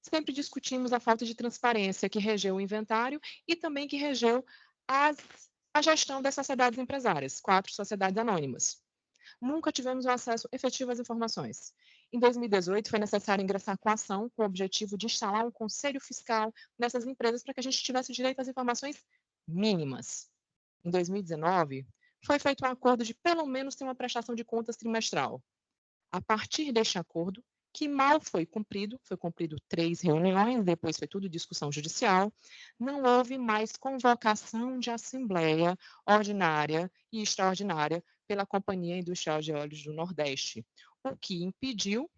sempre discutimos a falta de transparência que regeu o inventário e também que regeu a gestão das sociedades empresárias, 4 sociedades anônimas. Nunca tivemos um acesso efetivo às informações. Em 2018, foi necessário ingressar com a ação com o objetivo de instalar um conselho fiscal nessas empresas para que a gente tivesse direito às informações mínimas. Em 2019, foi feito um acordo de pelo menos ter uma prestação de contas trimestral. A partir deste acordo, que mal foi cumprido 3 reuniões, depois foi tudo discussão judicial, não houve mais convocação de assembleia ordinária e extraordinária pela Companhia Industrial de Óleos do Nordeste, o que impediu,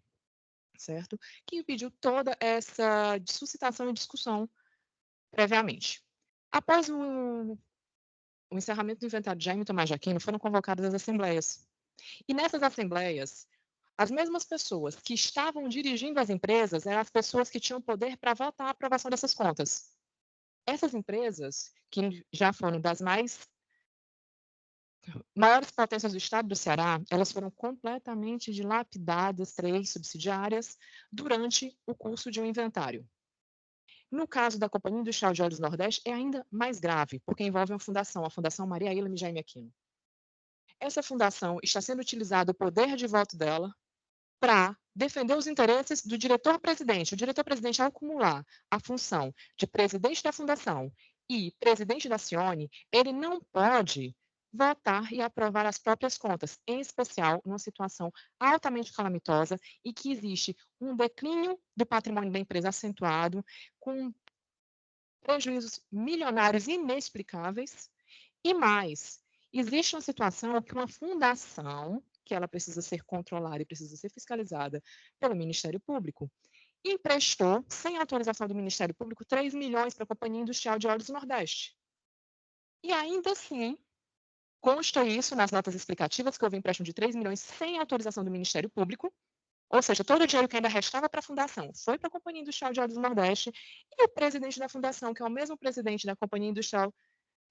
certo? Que impediu toda essa suscitação e discussão previamente. Após o encerramento do inventário de Jaime Tomás de Aquino, foram convocadas as assembleias. E nessas assembleias, as mesmas pessoas que estavam dirigindo as empresas eram as pessoas que tinham poder para votar a aprovação dessas contas. Essas empresas, que já foram das maiores potências do estado do Ceará, elas foram completamente dilapidadas, 3 subsidiárias, durante o curso de um inventário. No caso da Companhia Industrial de Óleos do Nordeste, é ainda mais grave, porque envolve a Fundação Maria Ailame Jaime Aquino. Essa fundação está sendo utilizado o poder de voto dela para defender os interesses do diretor-presidente. O diretor-presidente, ao acumular a função de presidente da fundação e presidente da Cione, ele não pode votar e aprovar as próprias contas, em especial numa situação altamente calamitosa e que existe um declínio do patrimônio da empresa acentuado, com prejuízos milionários inexplicáveis, e mais, existe uma situação que uma fundação, que ela precisa ser controlada e precisa ser fiscalizada pelo Ministério Público, emprestou, sem autorização do Ministério Público, 3 milhões para a Companhia Industrial de Óleos do Nordeste. E ainda assim, consta isso nas notas explicativas, que houve empréstimo de 3 milhões sem autorização do Ministério Público, ou seja, todo o dinheiro que ainda restava para a fundação foi para a Companhia Industrial de Óleos do Nordeste, e o presidente da fundação, que é o mesmo presidente da Companhia Industrial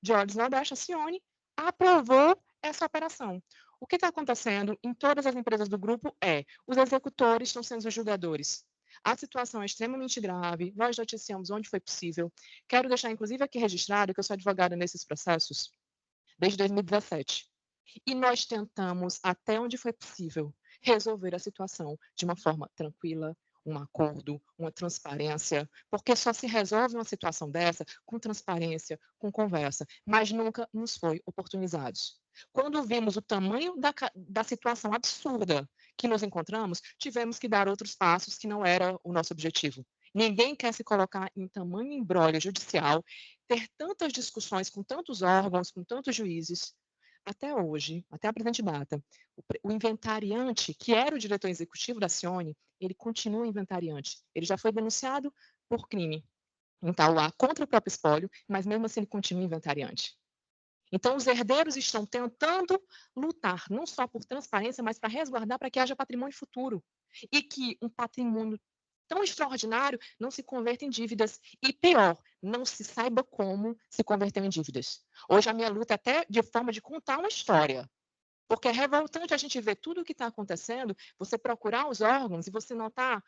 de Óleos do Nordeste, a Cione, aprovou essa operação. O que está acontecendo em todas as empresas do grupo é os executores estão sendo os julgadores. A situação é extremamente grave, nós noticiamos onde foi possível. Quero deixar, inclusive, aqui registrado que eu sou advogada nesses processos desde 2017. E nós tentamos, até onde foi possível, resolver a situação de uma forma tranquila, um acordo, uma transparência, porque só se resolve uma situação dessa com transparência, com conversa, mas nunca nos foi oportunizado. Quando vimos o tamanho da situação absurda que nos encontramos, tivemos que dar outros passos que não era o nosso objetivo. Ninguém quer se colocar em tamanho imbróglio judicial, ter tantas discussões com tantos órgãos, com tantos juízes, Até hoje, até a presente data, o inventariante, que era o diretor executivo da Cione, ele continua inventariante. Ele já foi denunciado por crime em Tauá contra o próprio espólio, mas mesmo assim ele continua inventariante. Então, os herdeiros estão tentando lutar não só por transparência, mas para resguardar para que haja patrimônio futuro. E que um patrimônio tão extraordinário não se converta em dívidas. E pior, não se saiba como se converteu em dívidas. Hoje a minha luta é até de forma de contar uma história. Porque é revoltante a gente ver tudo o que está acontecendo, você procurar os órgãos e você notar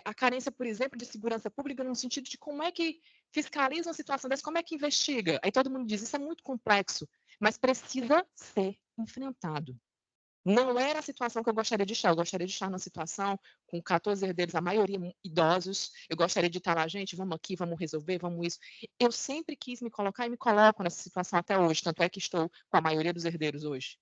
a carência, por exemplo, de segurança pública no sentido de como é que fiscaliza uma situação dessa, como é que investiga. Aí todo mundo diz, isso é muito complexo, mas precisa ser enfrentado. Não era a situação que eu gostaria de estar. Eu gostaria de estar numa situação com 14 herdeiros, a maioria idosos. Eu gostaria de estar lá, gente, vamos aqui, vamos resolver, vamos isso. Eu sempre quis me colocar e me coloco nessa situação até hoje, tanto é que estou com a maioria dos herdeiros hoje.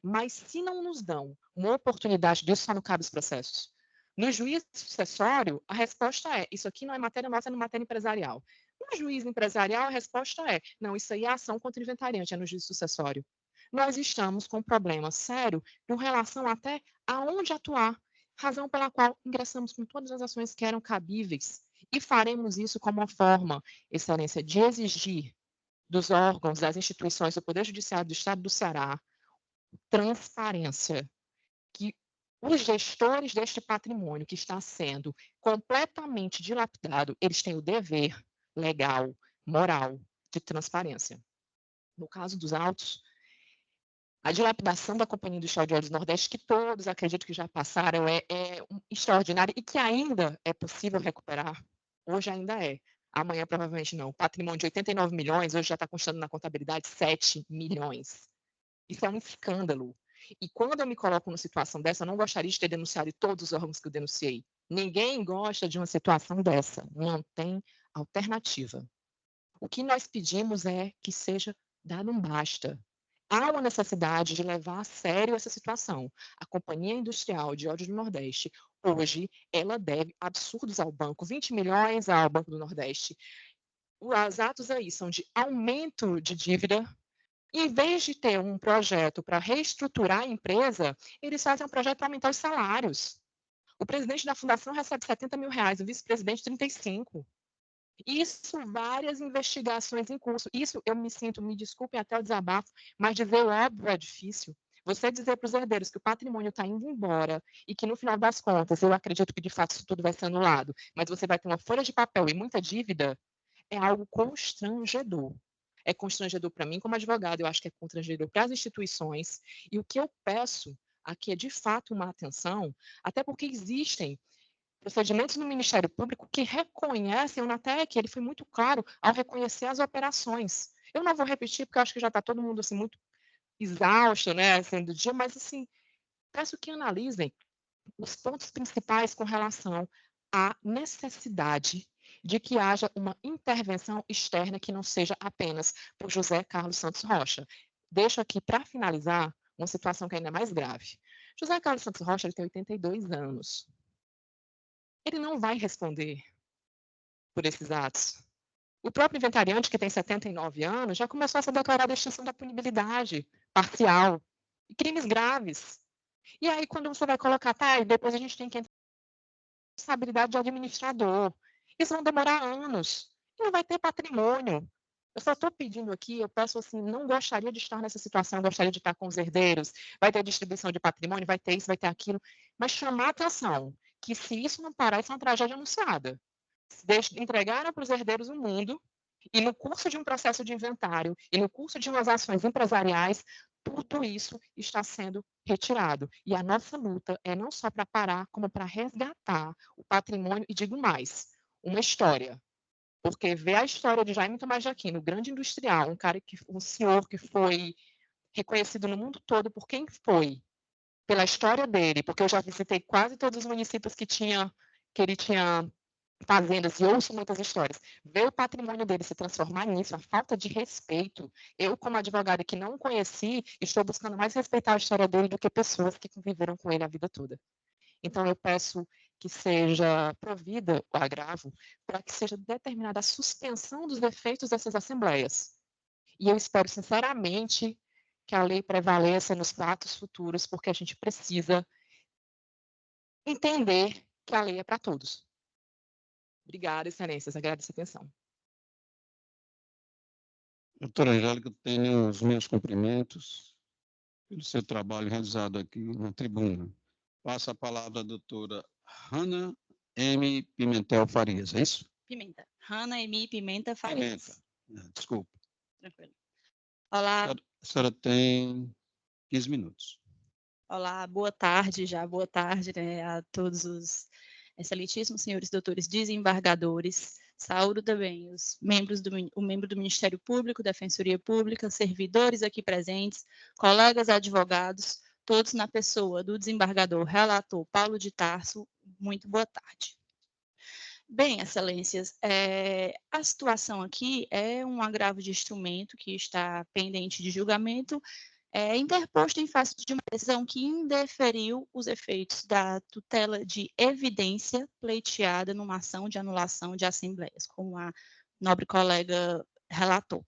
Mas se não nos dão uma oportunidade disso, só não cabe os processos. No juiz sucessório, a resposta é, isso aqui não é matéria nossa, é no matéria empresarial. No juiz empresarial, a resposta é, não, isso aí é ação contra o inventariante, é no juiz sucessório. Nós estamos com um problema sério com relação até aonde atuar, razão pela qual ingressamos com todas as ações que eram cabíveis e faremos isso como uma forma, excelência, de exigir dos órgãos, das instituições do Poder Judiciário do Estado do Ceará, transparência, que os gestores deste patrimônio que está sendo completamente dilapidado, eles têm o dever legal, moral, de transparência. No caso dos autos, a dilapidação da Companhia Industrial de Óleos Nordeste, que todos acredito que já passaram, é extraordinária e que ainda é possível recuperar. Hoje ainda é. Amanhã provavelmente não. O patrimônio de 89 milhões, hoje já está constando na contabilidade 7 milhões. Isso é um escândalo. E quando eu me coloco numa situação dessa, eu não gostaria de ter denunciado todos os órgãos que eu denunciei. Ninguém gosta de uma situação dessa. Não tem alternativa. O que nós pedimos é que seja dado um basta. Há uma necessidade de levar a sério essa situação. A Companhia Industrial de Óleos do Nordeste, hoje, ela deve absurdos ao banco, 20 milhões ao Banco do Nordeste. Os atos aí são de aumento de dívida. Em vez de ter um projeto para reestruturar a empresa, eles fazem um projeto para aumentar os salários. O presidente da fundação recebe 70 mil reais, o vice-presidente 35. Isso, várias investigações em curso. Isso eu me sinto, me desculpem até o desabafo, mas dizer o óbvio é difícil. Você dizer para os herdeiros que o patrimônio está indo embora e que, no final das contas, eu acredito que, de fato, isso tudo vai ser anulado, mas você vai ter uma folha de papel e muita dívida, é algo constrangedor. É constrangedor para mim como advogado, eu acho que é constrangedor para as instituições. E o que eu peço aqui é, de fato, uma atenção, até porque existem procedimentos no Ministério Público que reconhecem, o NATEC, ele foi muito claro ao reconhecer as operações. Eu não vou repetir, porque eu acho que já está todo mundo assim, muito exausto, né, assim, do dia, mas assim, peço que analisem os pontos principais com relação à necessidade de que haja uma intervenção externa que não seja apenas por José Carlos Santos Rocha. Deixo aqui, para finalizar, uma situação que ainda é mais grave. José Carlos Santos Rocha ele tem 82 anos. Ele não vai responder por esses atos. O próprio inventariante, que tem 79 anos, já começou a ser declarado a extinção da punibilidade parcial e crimes graves. E aí, quando você vai colocar, tá, e depois a gente tem que entrar na responsabilidade de administrador. Isso vão demorar anos. E não vai ter patrimônio. Eu só estou pedindo aqui, eu peço assim, não gostaria de estar nessa situação, gostaria de estar com os herdeiros, vai ter distribuição de patrimônio, vai ter isso, vai ter aquilo, mas chamar a atenção que se isso não parar, isso é uma tragédia anunciada. Entregaram para os herdeiros o mundo, e no curso de um processo de inventário, e no curso de umas ações empresariais, tudo isso está sendo retirado. E a nossa luta é não só para parar, como para resgatar o patrimônio, e digo mais, uma história. Porque ver a história de Jaime Tomás de Aquino, grande industrial, um senhor que foi reconhecido no mundo todo por quem foi, pela história dele, porque eu já visitei quase todos os municípios que ele tinha fazendas e ouço muitas histórias. Ver o patrimônio dele se transformar nisso, a falta de respeito. Eu, como advogada que não conheci, estou buscando mais respeitar a história dele do que pessoas que conviveram com ele a vida toda. Então, eu peço que seja provida o agravo para que seja determinada a suspensão dos efeitos dessas assembleias. E eu espero, sinceramente, que a lei prevaleça nos fatos futuros, porque a gente precisa entender que a lei é para todos. Obrigada, excelências, agradeço a atenção. Doutora Angélica, tenho os meus cumprimentos pelo seu trabalho realizado aqui na tribuna. Passo a palavra à doutora Hanna M. Pimentel Farias, é isso? Pimenta. Hanna Emi Pimenta Farias. Pimenta. Desculpa. Tranquilo. Olá. A senhora tem 15 minutos. Olá, boa tarde já, boa tarde, né, a todos os excelentíssimos senhores doutores desembargadores. Saúdo também o membro do Ministério Público, Defensoria Pública, servidores aqui presentes, colegas advogados, todos na pessoa do desembargador relator Paulo de Tarso. Muito boa tarde. Bem, excelências, a situação aqui é um agravo de instrumento que está pendente de julgamento, interposto em face de uma decisão que indeferiu os efeitos da tutela de evidência pleiteada numa ação de anulação de assembleias, como a nobre colega relatou.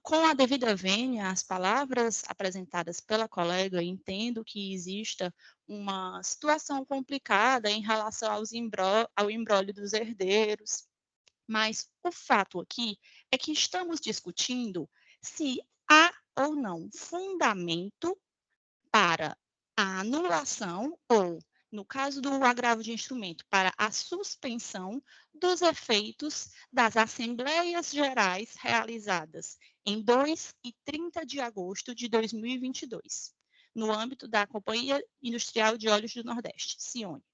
Com a devida vênia, as palavras apresentadas pela colega, entendo que exista uma situação complicada em relação ao imbróglio dos herdeiros, mas o fato aqui é que estamos discutindo se há ou não fundamento para a anulação ou, no caso do agravo de instrumento, para a suspensão dos efeitos das Assembleias Gerais realizadas em 2 e 30 de agosto de 2022, no âmbito da Companhia Industrial de Óleos do Nordeste, Cione.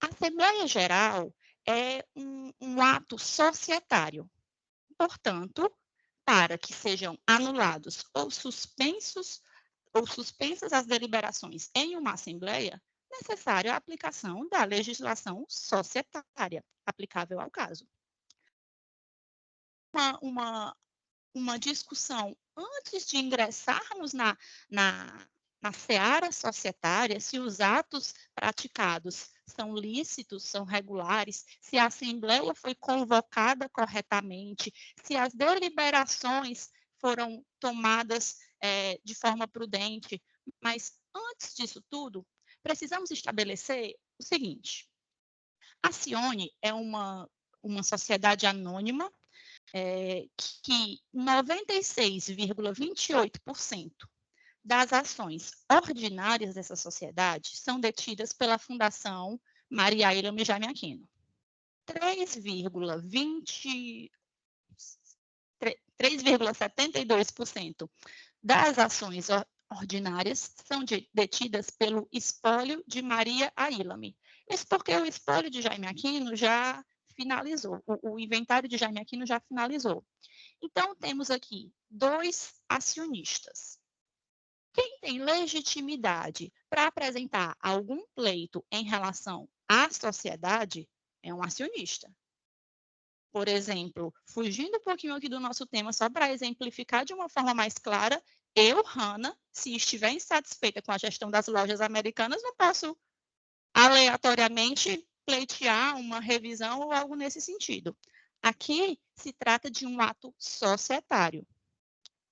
A Assembleia Geral é um ato societário, portanto, para que sejam anulados ou suspensas as deliberações em uma Assembleia, necessária a aplicação da legislação societária aplicável ao caso. Uma discussão antes de ingressarmos na seara societária, se os atos praticados são lícitos, são regulares, se a Assembleia foi convocada corretamente, se as deliberações foram tomadas de forma prudente. Mas, antes disso tudo, precisamos estabelecer o seguinte: a Cione é uma sociedade anônima que 96,28% das ações ordinárias dessa sociedade são detidas pela Fundação Maria Ilma Jaime Aquino. 3,72% das ações ordinárias são detidas pelo espólio de Maria Ailame. Isso porque o espólio de Jaime Aquino já finalizou, o inventário de Jaime Aquino já finalizou. Então, temos aqui 2 acionistas. Quem tem legitimidade para apresentar algum pleito em relação à sociedade é um acionista. Por exemplo, fugindo um pouquinho aqui do nosso tema, só para exemplificar de uma forma mais clara, eu, Hanna, se estiver insatisfeita com a gestão das lojas americanas, não posso aleatoriamente pleitear uma revisão ou algo nesse sentido. Aqui se trata de um ato societário.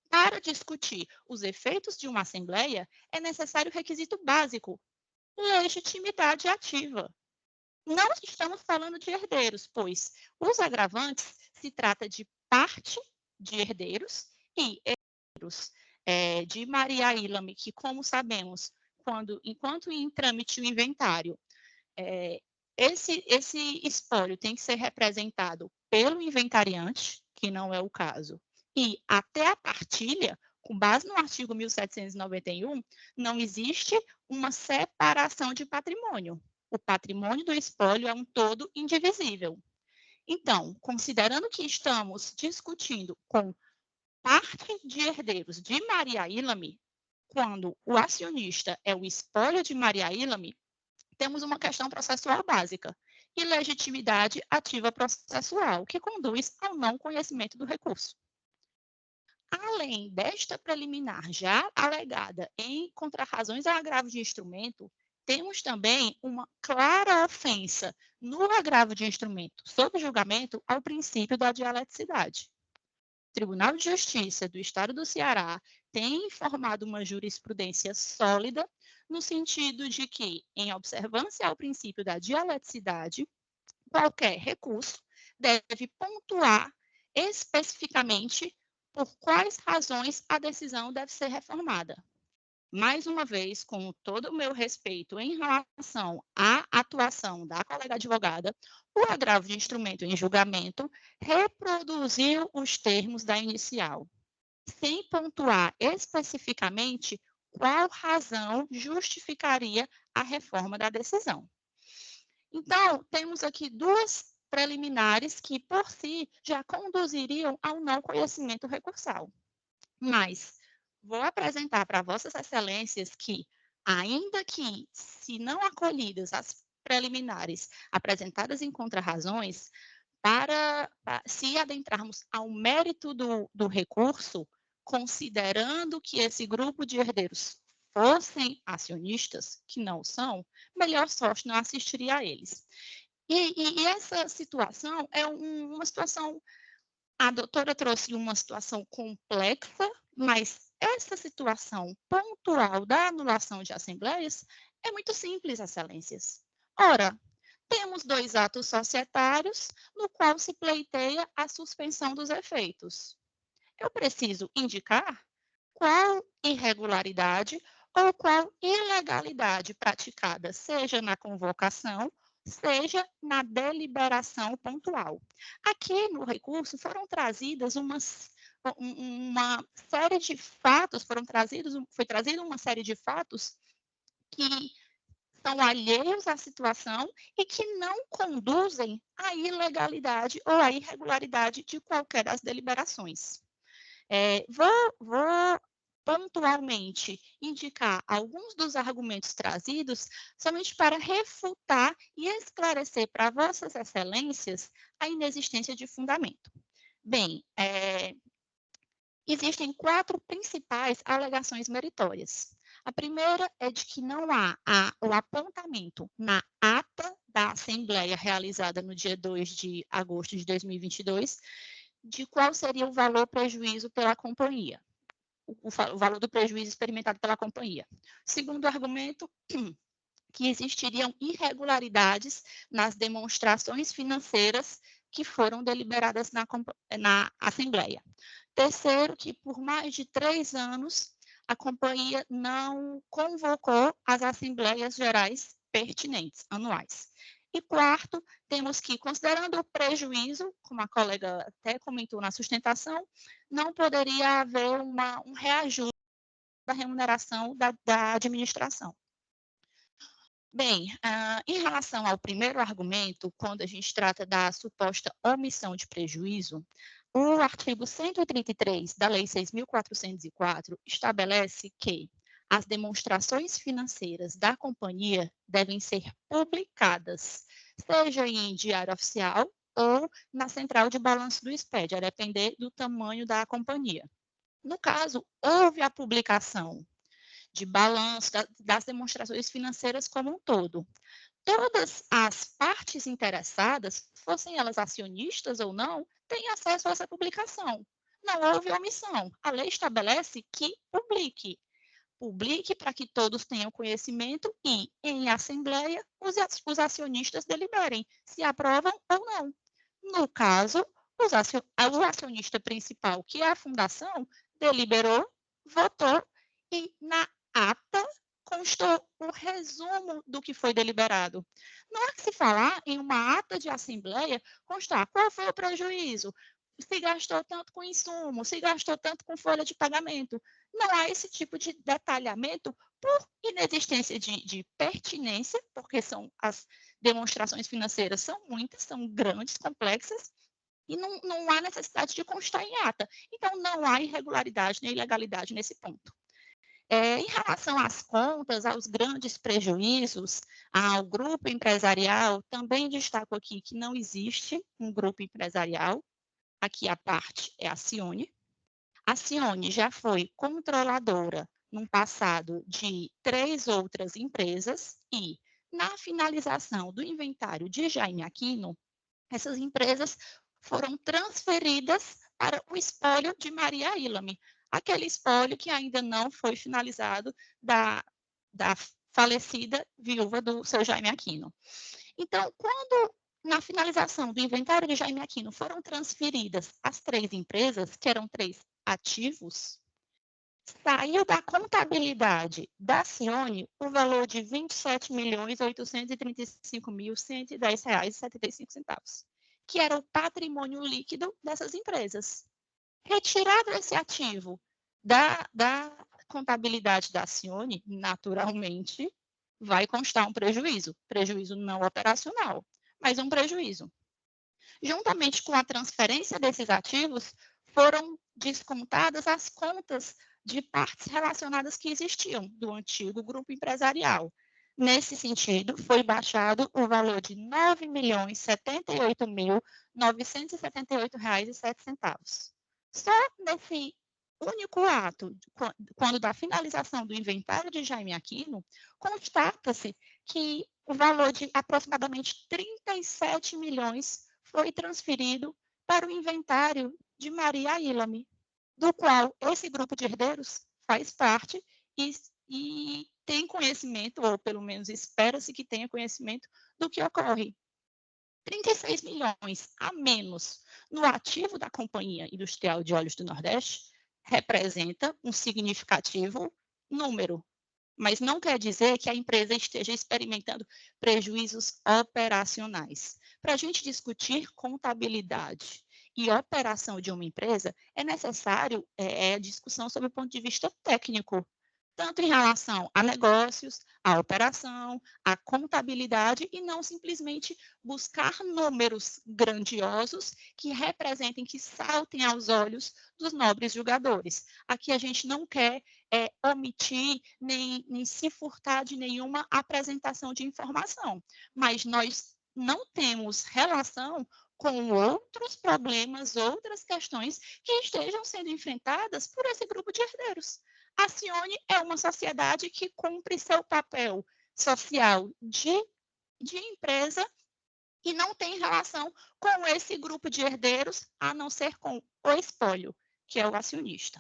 Para discutir os efeitos de uma assembleia, é necessário o requisito básico: legitimidade ativa. Não estamos falando de herdeiros, pois os agravantes se trata de parte de herdeiros e herdeiros de Maria Ilame, que, como sabemos, enquanto em trâmite o inventário, esse espólio tem que ser representado pelo inventariante, que não é o caso, e até a partilha, com base no artigo 1791, não existe uma separação de patrimônio. O patrimônio do espólio é um todo indivisível. Então, considerando que estamos discutindo com parte de herdeiros de Maria Ilame, quando o acionista é o espólio de Maria Ilame, temos uma questão processual básica: ilegitimidade ativa processual, que conduz ao não conhecimento do recurso. Além desta preliminar já alegada em contrarrazões a agravo de instrumento, temos também uma clara ofensa no agravo de instrumento sob julgamento ao princípio da dialeticidade. Tribunal de Justiça do Estado do Ceará tem formado uma jurisprudência sólida, no sentido de que, em observância ao princípio da dialeticidade, qualquer recurso deve pontuar especificamente por quais razões a decisão deve ser reformada. Mais uma vez, com todo o meu respeito em relação à atuação da colega advogada, o agravo de instrumento em julgamento reproduziu os termos da inicial, sem pontuar especificamente qual razão justificaria a reforma da decisão. Então, temos aqui duas preliminares que, por si, já conduziriam ao não conhecimento recursal. Mas vou apresentar para Vossas Excelências que, ainda que, se não acolhidas as preliminares apresentadas em contrarrazões, se adentrarmos ao mérito do recurso, considerando que esse grupo de herdeiros fossem acionistas, que não são, melhor sorte não assistiria a eles. E essa situação é uma situação, a doutora trouxe uma situação complexa, mas essa situação pontual da anulação de assembleias é muito simples, excelências. Ora, temos 2 atos societários no qual se pleiteia a suspensão dos efeitos. Eu preciso indicar qual irregularidade ou qual ilegalidade praticada, seja na convocação, seja na deliberação pontual. Aqui no recurso foram trazidas uma série de fatos, foi trazida uma série de fatos que são alheios à situação e que não conduzem à ilegalidade ou à irregularidade de qualquer das deliberações. Vou pontualmente indicar alguns dos argumentos trazidos somente para refutar e esclarecer para Vossas Excelências a inexistência de fundamento. Bem, existem 4 principais alegações meritórias. A primeira é de que não há o apontamento na ata da Assembleia realizada no dia 2 de agosto de 2022 de qual seria o valor prejuízo pela companhia, o valor do prejuízo experimentado pela companhia. Segundo argumento, que existiriam irregularidades nas demonstrações financeiras que foram deliberadas na Assembleia. Terceiro, que por mais de 3 anos, a companhia não convocou as Assembleias Gerais pertinentes, anuais. E quarto, temos que, considerando o prejuízo, como a colega até comentou na sustentação, não poderia haver um reajuste da remuneração da administração. Bem, em relação ao primeiro argumento, quando a gente trata da suposta omissão de prejuízo, o artigo 133 da Lei 6.404 estabelece que as demonstrações financeiras da companhia devem ser publicadas, seja em diário oficial ou na central de balanço do SPED, a depender do tamanho da companhia. No caso, houve a publicação de balanço das demonstrações financeiras como um todo. Todas as partes interessadas, fossem elas acionistas ou não, têm acesso a essa publicação. Não houve omissão. A lei estabelece que publique. Publique para que todos tenham conhecimento e, em assembleia, os acionistas deliberem se aprovam ou não. No caso, o acionista principal, que é a fundação, deliberou, votou e, na ata, constou o resumo do que foi deliberado. Não há que se falar em uma ata de assembleia constar qual foi o prejuízo, se gastou tanto com insumo, se gastou tanto com folha de pagamento. Não há esse tipo de detalhamento por inexistência de pertinência, porque as demonstrações financeiras são muitas, são grandes, complexas, e não há necessidade de constar em ata. Então, não há irregularidade nem ilegalidade nesse ponto. Em relação às contas, aos grandes prejuízos, ao grupo empresarial, também destaco aqui que não existe um grupo empresarial. Aqui a parte é a Cione. A Cione já foi controladora no passado de 3 outras empresas e, na finalização do inventário de Jaime Aquino, essas empresas foram transferidas para o espólio de Maria Ilame, aquele espólio que ainda não foi finalizado da falecida viúva do seu Jaime Aquino. Então, quando na finalização do inventário de Jaime Aquino foram transferidas as 3 empresas, que eram 3 ativos, saiu da contabilidade da Cione o valor de R$ 27.835.110,75, que era o patrimônio líquido dessas empresas. Retirado esse ativo da contabilidade da Cione, naturalmente, vai constar um prejuízo não operacional, mas um prejuízo. Juntamente com a transferência desses ativos, foram descontadas as contas de partes relacionadas que existiam do antigo grupo empresarial. Nesse sentido, foi baixado o valor de R$ 9.078.978,07. Só nesse único ato, quando da finalização do inventário de Jaime Aquino, constata-se que o valor de aproximadamente 37 milhões foi transferido para o inventário de Maria Ilame, do qual esse grupo de herdeiros faz parte e tem conhecimento, ou pelo menos espera-se que tenha conhecimento do que ocorre. 36 milhões a menos no ativo da Companhia Industrial de Óleos do Nordeste representa um significativo número, mas não quer dizer que a empresa esteja experimentando prejuízos operacionais. Para a gente discutir contabilidade e operação de uma empresa, é necessário discussão sob o ponto de vista técnico, tanto em relação a negócios, a operação, a contabilidade, e não simplesmente buscar números grandiosos que representem, que saltem aos olhos dos nobres julgadores. Aqui a gente não quer omitir nem se furtar de nenhuma apresentação de informação, mas nós não temos relação com outros problemas, outras questões que estejam sendo enfrentadas por esse grupo de herdeiros. A Cione é uma sociedade que cumpre seu papel social de empresa e não tem relação com esse grupo de herdeiros, a não ser com o espólio, que é o acionista.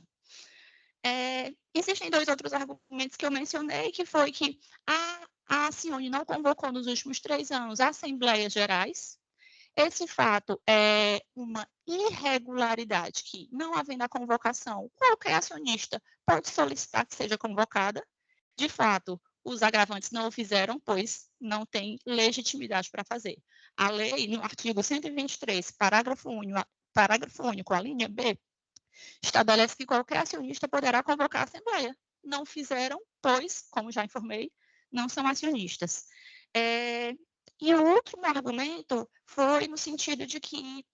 Existem 2 outros argumentos que eu mencionei, que foi que a Cione não convocou nos últimos 3 anos assembleias gerais. Esse fato é uma irregularidade que, não havendo a convocação, qualquer acionista pode solicitar que seja convocada. De fato, os agravantes não o fizeram, pois não tem legitimidade para fazer. A lei, no artigo 123, parágrafo único, a linha B, estabelece que qualquer acionista poderá convocar a assembleia. Não fizeram, pois, como já informei, não são acionistas. E o último argumento foi no sentido de que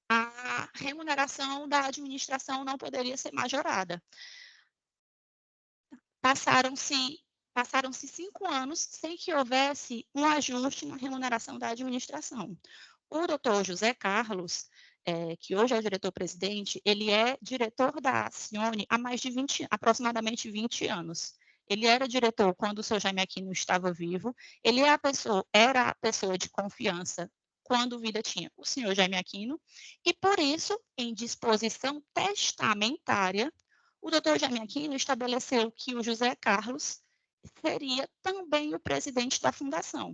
a remuneração da administração não poderia ser majorada. Passaram-se 5 anos sem que houvesse um ajuste na remuneração da administração. O doutor José Carlos, que hoje é diretor-presidente, ele é diretor da Cione há aproximadamente 20 anos. Ele era diretor quando o seu Jaime Aquino estava vivo, ele era a pessoa de confiança quando vida tinha o senhor Jaime Aquino, e por isso, em disposição testamentária, o doutor Jaime Aquino estabeleceu que o José Carlos seria também o presidente da fundação.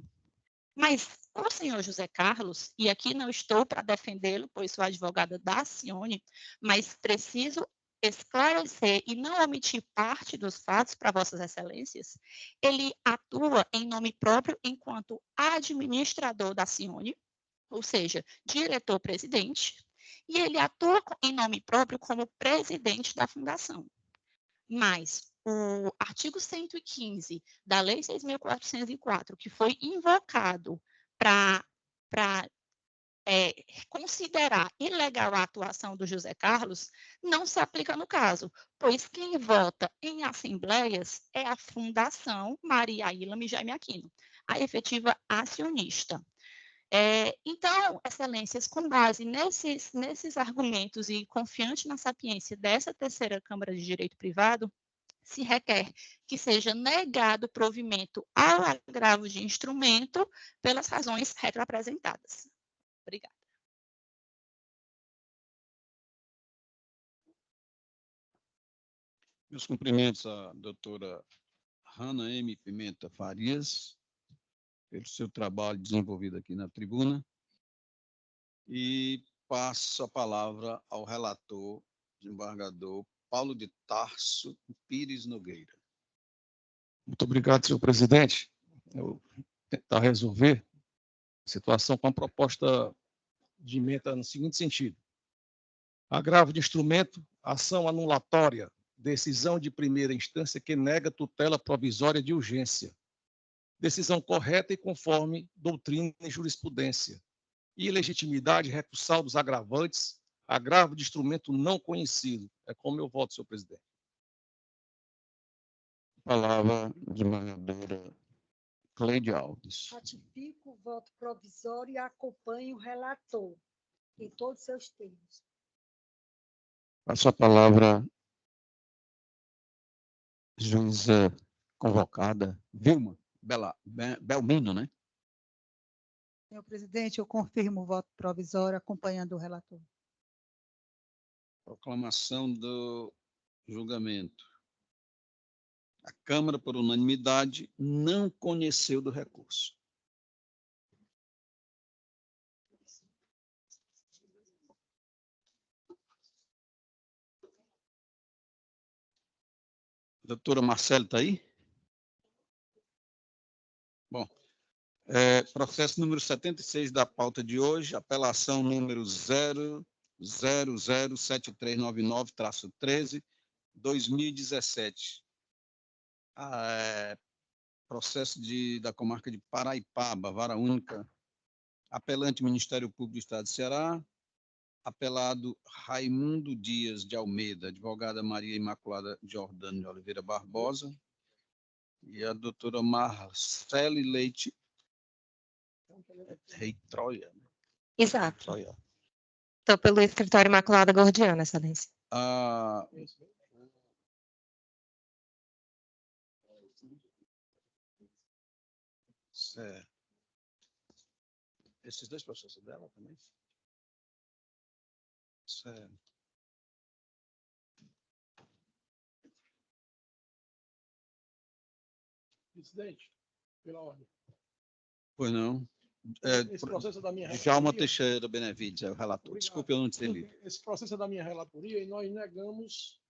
Mas o senhor José Carlos, e aqui não estou para defendê-lo, pois sou advogada da Cione, mas preciso esclarecer e não omitir parte dos fatos para vossas excelências, ele atua em nome próprio enquanto administrador da Cione, ou seja, diretor-presidente, e ele atua em nome próprio como presidente da fundação. Mas o artigo 115 da Lei 6.404, que foi invocado para considerar ilegal a atuação do José Carlos, não se aplica no caso, pois quem vota em assembleias é a Fundação Maria Ilame Jaime Aquino, a efetiva acionista. Então, excelências, com base nesses argumentos e confiante na sapiência dessa terceira Câmara de Direito Privado, se requer que seja negado provimento ao agravo de instrumento pelas razões retroapresentadas. Obrigada. Meus cumprimentos à doutora Hanna M. Pimenta Farias, pelo seu trabalho desenvolvido aqui na tribuna, e passo a palavra ao relator, desembargador Paulo de Tarso Pires Nogueira. Muito obrigado, senhor presidente. Eu vou tentar resolver a situação com a proposta de emenda no seguinte sentido. Agravo de instrumento, ação anulatória, decisão de primeira instância que nega tutela provisória de urgência. Decisão correta e conforme doutrina e jurisprudência. Ilegitimidade recursal dos agravantes, agravo de instrumento não conhecido. É como eu voto, senhor presidente. Palavra desembargadora Cleide Alves. Ratifico o voto provisório e acompanho o relator em todos os seus termos. Passo a palavra juíza convocada, Vilma Belmino, né? Senhor presidente, eu confirmo o voto provisório acompanhando o relator. Proclamação do julgamento. A Câmara, por unanimidade, não conheceu do recurso. Doutora Marcela está aí? Bom, processo número 76 da pauta de hoje, apelação número 0007399-13, 2017. Processo da comarca de Paraipaba, vara única, apelante Ministério Público do Estado de Ceará, apelado Raimundo Dias de Almeida, advogada Maria Imaculada Jordano de Oliveira Barbosa, e a doutora Marcele Leite Rei Troia. Exato. Troia. Estou pelo escritório Imaculada Gordiana, excelência. Certo. Esses dois processos dela também? Certo. Presidente, pela ordem. Pois não. Esse processo é da minha relatoria. Djalma Teixeira Benevides, é o relator. Obrigado. Desculpe, eu não tinha lido. Esse processo é da minha relatoria e nós negamos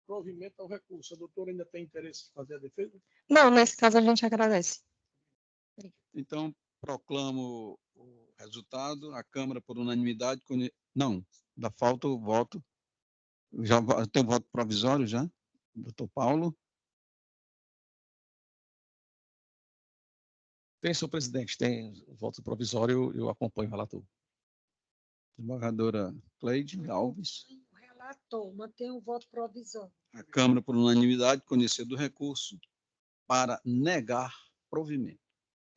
provimento ao recurso. A doutora ainda tem interesse em fazer a defesa? Não, nesse caso a gente agradece. Então, proclamo o resultado. A Câmara, por unanimidade... Não, ainda falta o voto. Já tem voto provisório já? Doutor Paulo? Tem, senhor presidente, tem voto provisório, eu acompanho o relator. Desembargadora Cleide Alves. O relator mantém o voto provisório. A Câmara, por unanimidade, conhecer do recurso para negar provimento.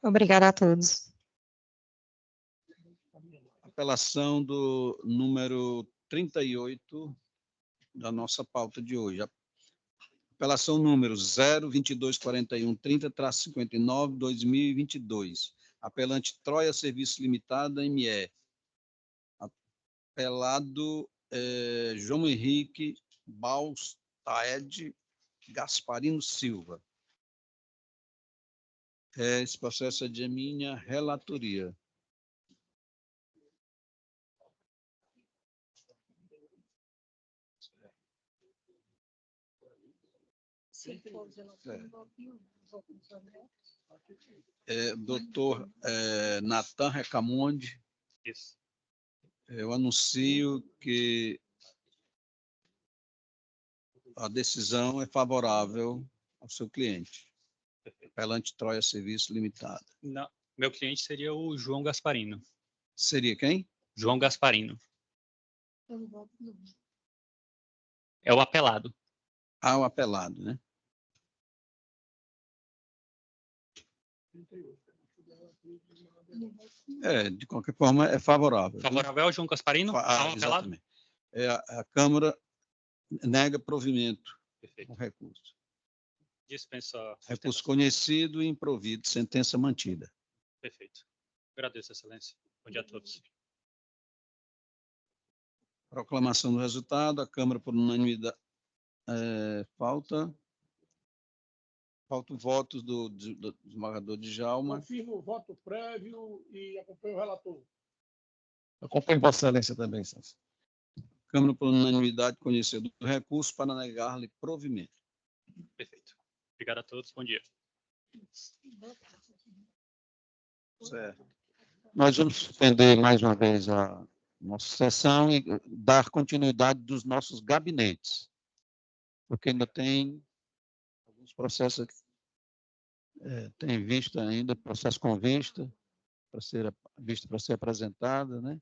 Obrigada a todos. Apelação do número 38 da nossa pauta de hoje. Apelação número 0224130-59-2022. Apelante Troia Serviços Limitada, ME. Apelado João Henrique Balstaed Gasparino Silva. Esse processo é de minha relatoria. Doutor Natan Recamonde. Isso. Eu anuncio que a decisão é favorável ao seu cliente. Apelante Troia Serviço Limitada. Não, meu cliente seria o João Gasparino. Seria quem? João Gasparino. É o apelado. Ah, o apelado, né? De qualquer forma, é favorável. Favorável ao João Gasparino? Ao apelado? Exatamente. A Câmara nega provimento ao recurso. Dispensa. Recurso conhecido e improvido, sentença mantida. Perfeito. Agradeço, excelência. Bom dia a todos. Proclamação do resultado. A Câmara, por unanimidade... Falta o voto do desembargador Djalma. Confirmo o voto prévio e acompanho o relator. Acompanho Vossa Excelência também, Santos. Câmara, por unanimidade, conheceu do recurso para negar-lhe provimento. Perfeito. Obrigado a todos. Bom dia. Certo. Nós vamos suspender mais uma vez a nossa sessão e dar continuidade dos nossos gabinetes, porque ainda tem alguns processos aqui. Tem vista ainda, processo com vista para ser apresentada, né?